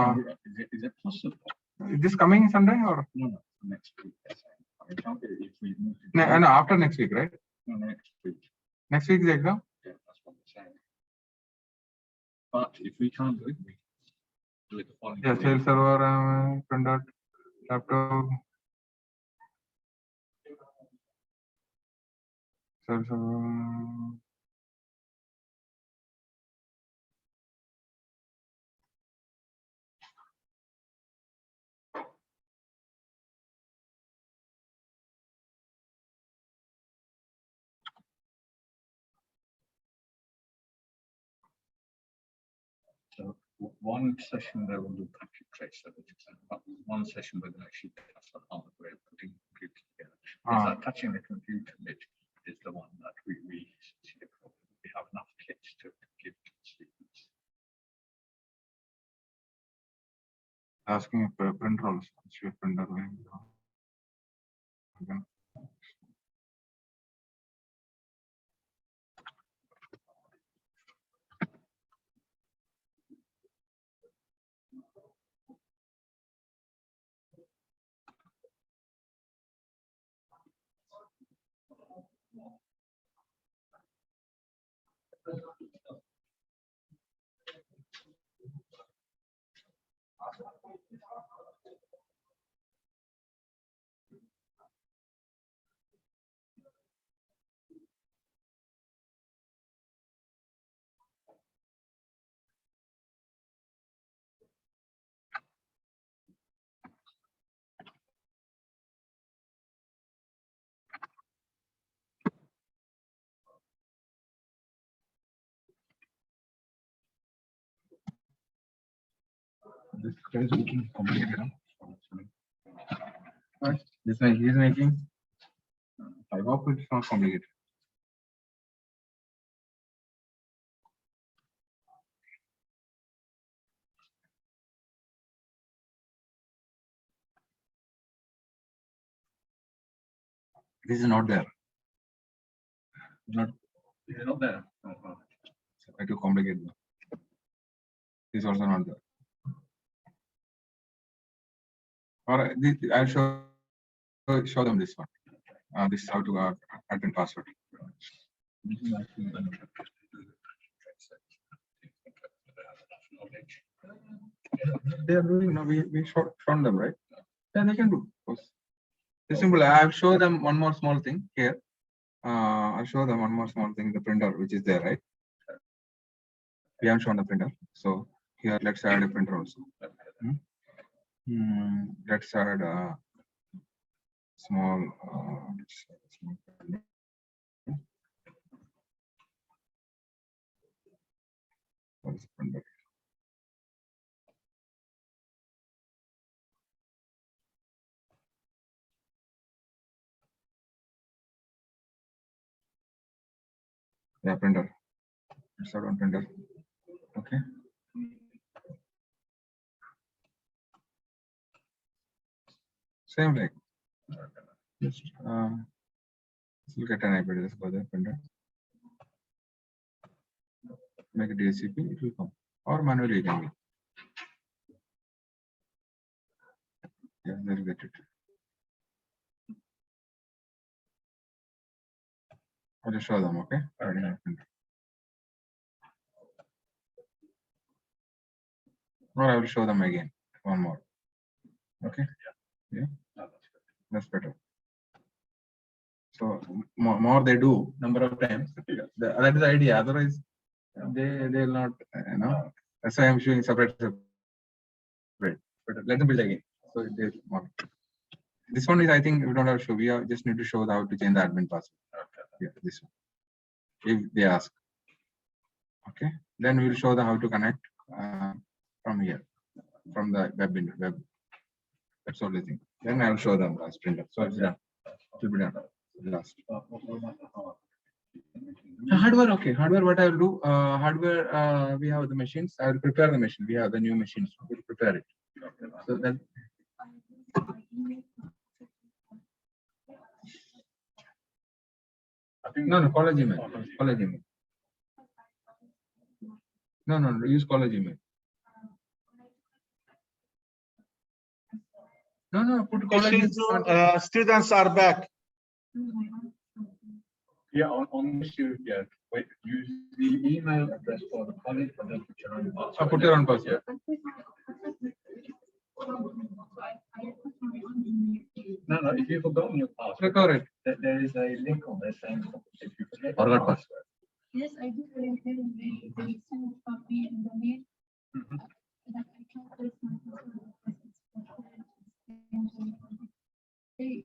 Is it possible? is this coming Sunday or No, next week. For example, if we move to no, after next week, right? no, next week. Next week is the exam. Yeah, that's what I'm saying. But if we can't do it, we do it the following. Yeah, week. sales server, printer, laptop. Sales server. So one session they will do country tracer, but one session where they actually touch the hardware, putting the computer together. Is that touching the computer bit is the one that we see a problem. We have enough kits to give to the students. Asking if printer also. Printer. This guy is making complicated. Right? This one he is making. I hope it's not complicated. This is not there. Not Is it not there? Oh, oh. try to complicate. This is also not there. Or this, I'll show them this one. This is how to add and password. This is actually an They are doing now. We shown them, right? Yeah, they can do. Of course. It's simple. I'll show them one more small thing here. I'll show them one more small thing, the printer, which is there, right? We haven't shown the printer. So here, let's add a printer also. Let's add a small, small printer. What is printer? Yeah, printer. Let's add one printer. Okay. Same like just look at an iPad. Just go there, printer. Make it DHCP, it will come. Or manually you can make. Yeah, they'll get it. I'll just show them, okay? Adding a printer. Or I will show them again. One more. Okay. Yeah. That's better. So more they do, number of times. That is the idea. Otherwise, they'll not, you know. That's why I'm showing separate. But let them build again. So it is one. This one is, I think, we don't have to show. We just need to show how to change the admin password. Yeah, this one. If they ask. Okay. Then we will show them how to connect from here, from the web window. That's all the thing. Then I will show them last printer. So it's done. It will be done. Last. Hardware, okay. Hardware, what I will do, hardware, we have the machines. I will prepare the machine. We have the new machines. We will prepare it. So then, I think no, college email. College email. No, use college email. No, put college. Students are back. Yeah, on this you, yeah, wait, use the email address for the college, but then put your own password. Put your own password. No, if you've forgotten your password, Recover it. there is a link on there saying if you forget. Forgot your password. Yes, I do. They send copy in the mail. Mhm. That I can't place my password because it's Hey.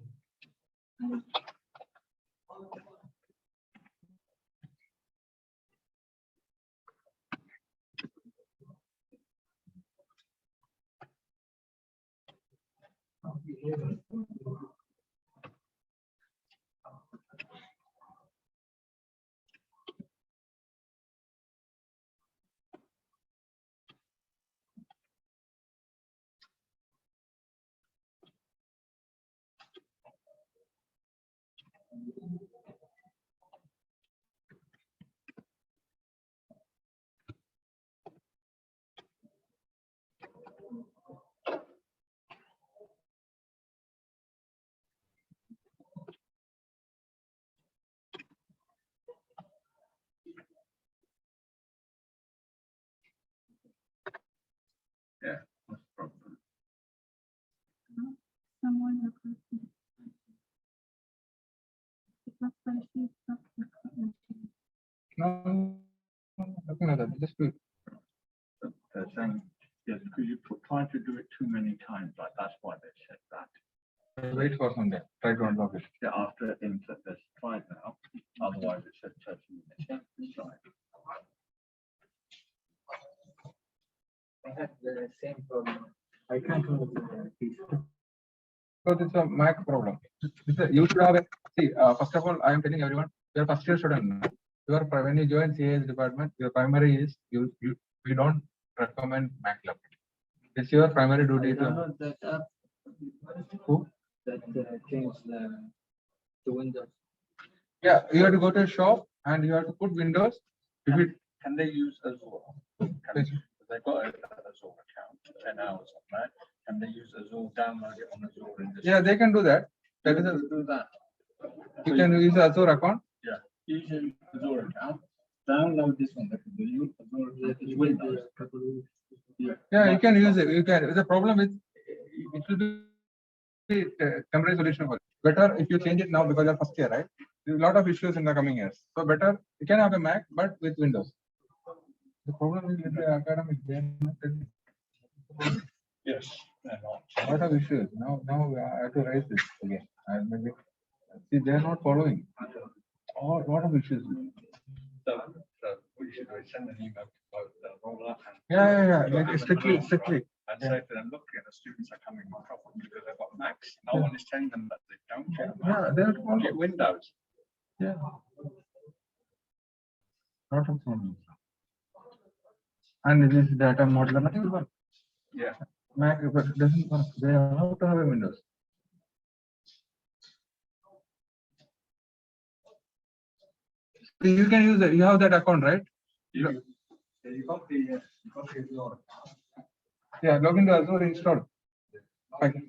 Yeah, no problem. Someone requested. Because when she stopped the connection. No, nothing like that. Just do it. They're saying, yes, because you tried to do it too many times, like that's why they said that. Wait for some time. Try to unlock it. Yeah, after it input this tried now, otherwise it said 30 minutes. Yeah, sorry. I had the same problem Because it's a MAC problem. You should have a, see, first of all, I am telling everyone, you're first year student now. When you join CAS department, your primary is, we don't recommend MAC laptop. It's your primary duty to. That app. Who? That changed the Windows. Yeah, you have to go to a shop and you have to put Windows. If it, Can they use Azure? They've got an Azure account, 10 hours on that. Can they use Azure, download it on Azure in this? yeah, they can do that. That is a, Do that. you can use Azure account. Use your Azure account, download this one, the Azure is Windows. Yeah, you can use it. You can. The problem is, it will be temporary solution for it. Better if you change it now because you're first year, right? There's a lot of issues in the coming years. So better you can have a Mac, but with Windows. The problem is with the academic, they are not taking Yes, they're not. a lot of issues. Now I have to raise this again. And maybe see they are not following. Oh, lot of issues. So what you should do is send an email to both the roller and. Yeah. Like strictly. And say to them, look, the students are coming on top because they've got Macs. No one is telling them that they don't get a Mac. Yeah, they're following. Get Windows. Yeah. Lot of problems. And this data modeler, nothing will work. Yeah. Mac doesn't work. They have to have a Windows. So you can use it. You have that account, right? You got the Azure. Yeah, log into Azure install. Okay.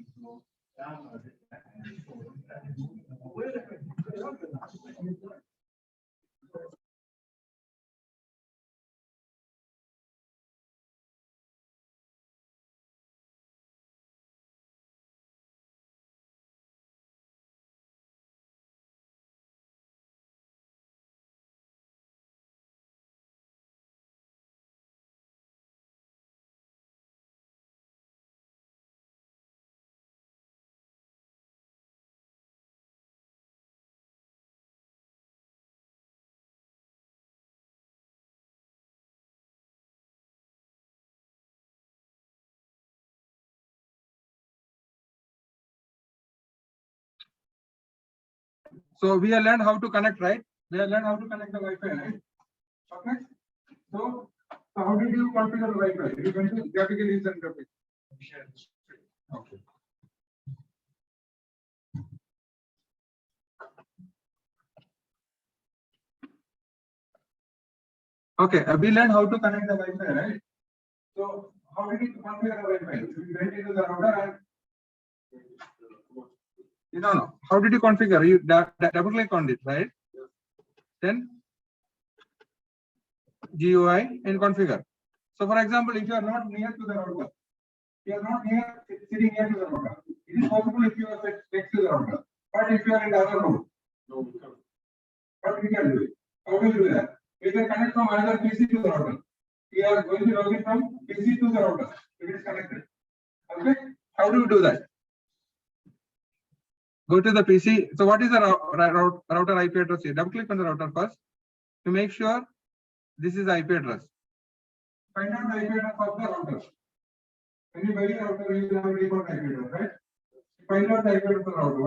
So we have learned how to connect, right? We have learned how to connect the Wi-Fi, right? Okay. So how did you configure the Wi-Fi? You went to graphical user interface. Okay. Okay, we learned how to connect the Wi-Fi, right? So how did you configure the Wi-Fi? You went into the router and no. How did you configure? You double click on it, right? Then GUI and configure. So for example, if you are not near to the router, you are not sitting near to the router. It is possible if you are next to the router. But if you are in the other room, what we can do it? How do you do that? We can connect from another PC to the router. We are going to log in from PC to the router. If it is connected. Okay? How do you do that? Go to the PC. So what is the router IP address here? Double click on the router first to make sure this is the IP address. Find out the IP address of the router. When you buy a router, you will have a default IP address, right? Find out the IP address of the router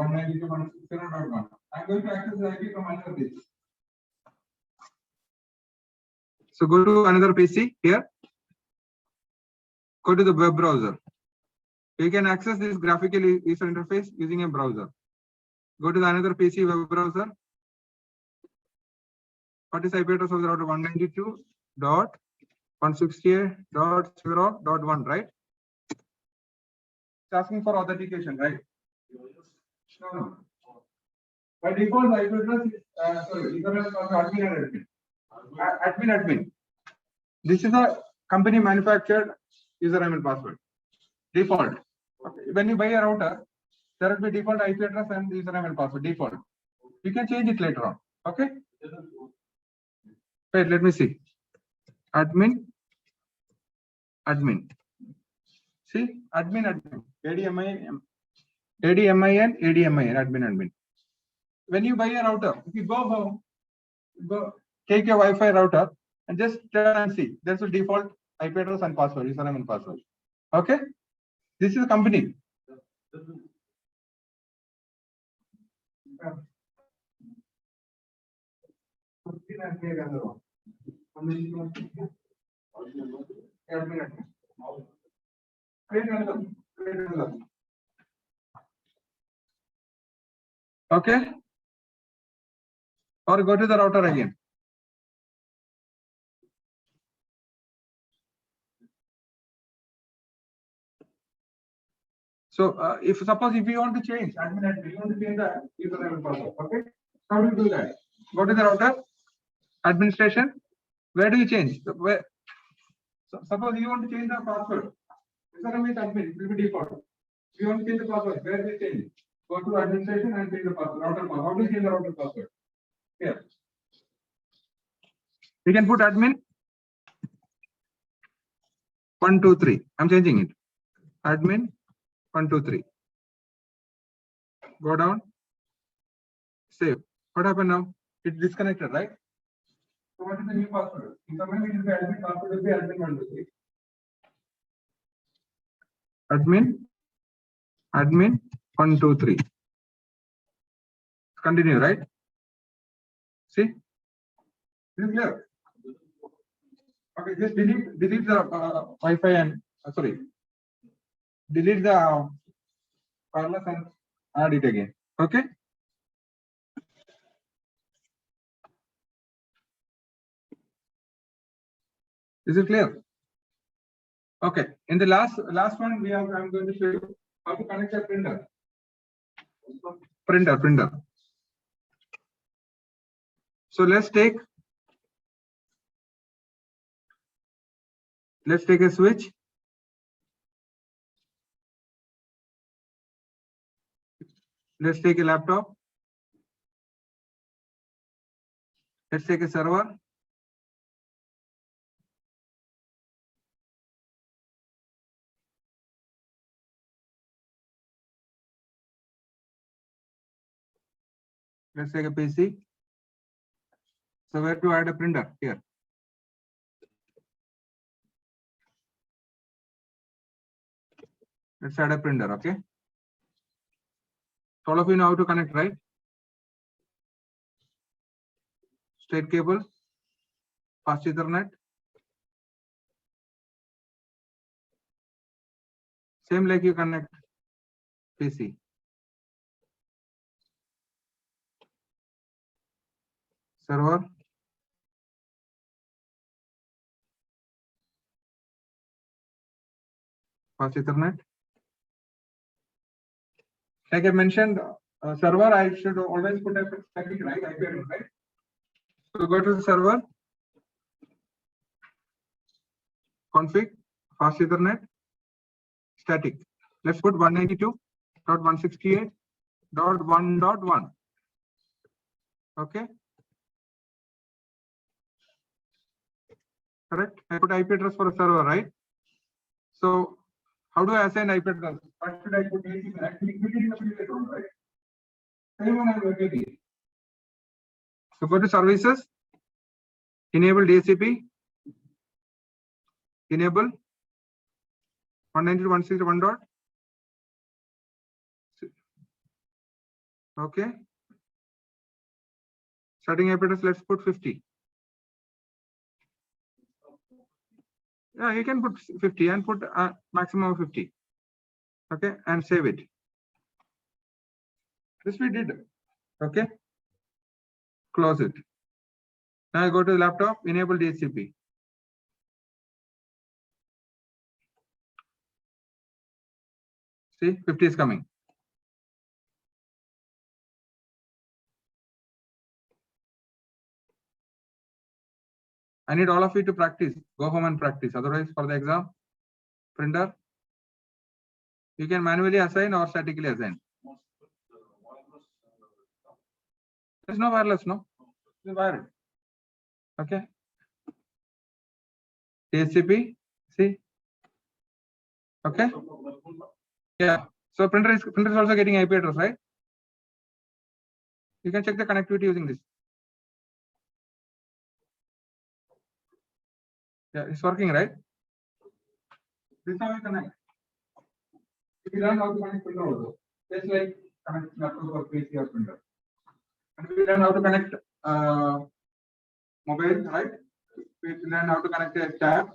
192.168.1. I'm going to access the IP from another PC. So go to another PC here. Go to the web browser. You can access this graphical user interface using a browser. Go to the another PC web browser. What is IP address of the router? 192.168.0.1, right? It's asking for authentication, right? No. By default, the IP address is Ethernet admin and admin. Admin. This is a company manufactured username and password. Default. Okay. When you buy a router, there will be default IP address and username and password. Default. You can change it later on. Okay. Wait, let me see. Admin. See, admin. ADMIN, admin. When you buy a router, if you go home, take your Wi-Fi router and just turn and see. There's a default IP address and password, username and password. Okay. This is a company. Okay. Or go to the router again. So if suppose if you want to change, admin, you want to change the username and password. Okay. How do you do that? Go to the router, administration. Where do you change? Where? So, suppose you want to change the password. Username is admin, it will be default. If you want to change the password, where do you change it? Go to administration and change the password. Router password. How do you change the router password? Here. You can put admin 123. I'm changing it. Admin 123. Go down. Save. What happened now? It's disconnected, right? So what is the new password? Internet will be admin, password will be admin 123. Admin 123. Continue, right? See? This is clear. Okay, just delete the Wi-Fi and sorry. Delete the wireless and add it again. Okay. Is it clear? Okay. In the last one, I'm going to show you how to connect a printer. Printer. So let's take a switch. Let's take a laptop. Let's take a server. Let's take a PC. So where to add a printer? Here. Let's add a printer, okay? So all of you know how to connect, right? Straight cable, fast Ethernet. Same like you connect PC. Server. Fast Ethernet. Like I mentioned, server, I should always put a static, right? IP address, right? So go to the server. Config, fast Ethernet, static. Let's put 192.168.1.1. Okay. Correct. I put IP address for a server, right? So how do I assign IP address? What should I put? Actually, right? Same one I'm locating. So go to services, enable DHCP, enable 192.168.1 dot. Okay. Starting IP address, let's put 50. Yeah, you can put 50 and put a maximum of 50. Okay, and save it. This we did. Okay. Close it. Now I go to the laptop, enable DHCP. See, 50 is coming. I need all of you to practice. Go home and practice. Otherwise, for the exam, printer, you can manually assign or statically assign. There's no wireless, no? It's wired. Okay. DHCP, see? Okay. Yeah. So printer is also getting IP address, right? You can check the connectivity using this. Yeah, it's working, right? This is how we connect. We learn how to connect printer also. Just like connect laptop or PC or printer. And we learn how to connect mobile, right? We learn how to connect a tab,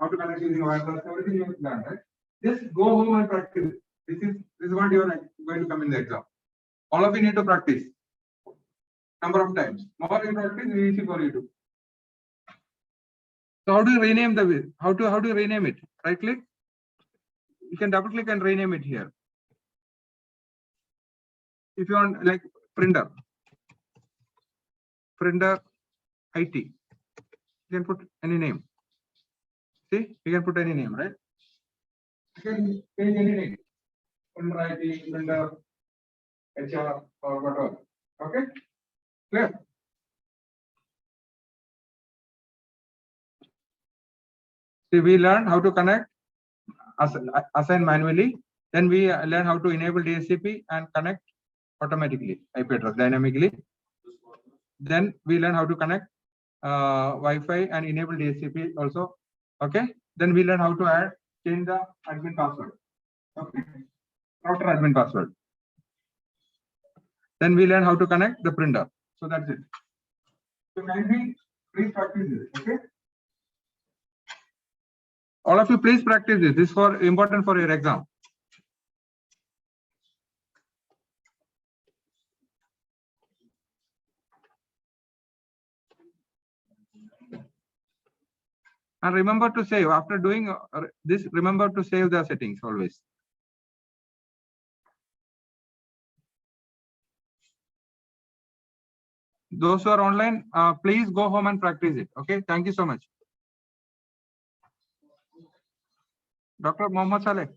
how to connect using wireless, everything you learn, right? Just go home and practice. This is what you are going to come in the exam. All of you need to practice. Number of times. More you practice, it is easy for you to. So how do you rename how do you rename it? Right click. You can double click and rename it here. If you want like printer IT, you can put any name. See, you can put any name, right? You can change any name. Printer IT, printer HR or whatever. Okay, clear. See, we learn how to connect, assign manually. Then we learn how to enable DHCP and connect automatically, IP address dynamically. Then we learn how to connect Wi-Fi and enable DHCP also. Okay. Then we learn how to change the admin password. Okay. Router admin password. Then we learn how to connect the printer. So that's it. So kindly please practice this. Okay. All of you please practice this. This is important for your exam. And remember to save after doing this. Remember to save the settings always. Those who are online, please go home and practice it. Okay. Thank you so much. Dr. Mohammed Saleh.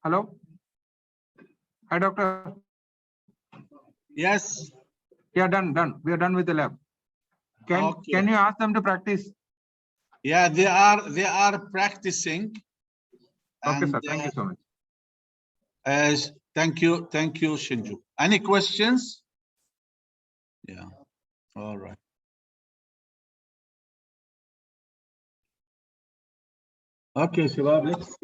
Hello. Hi, doctor. Yes. Yeah, done. We are done with the lab. Okay. Can you ask them to practice? Yeah, they are practicing. Okay, And, sir. Thank you so much. Thank you, Shinju. Any questions? Yeah. All right. Okay, Shabab, let's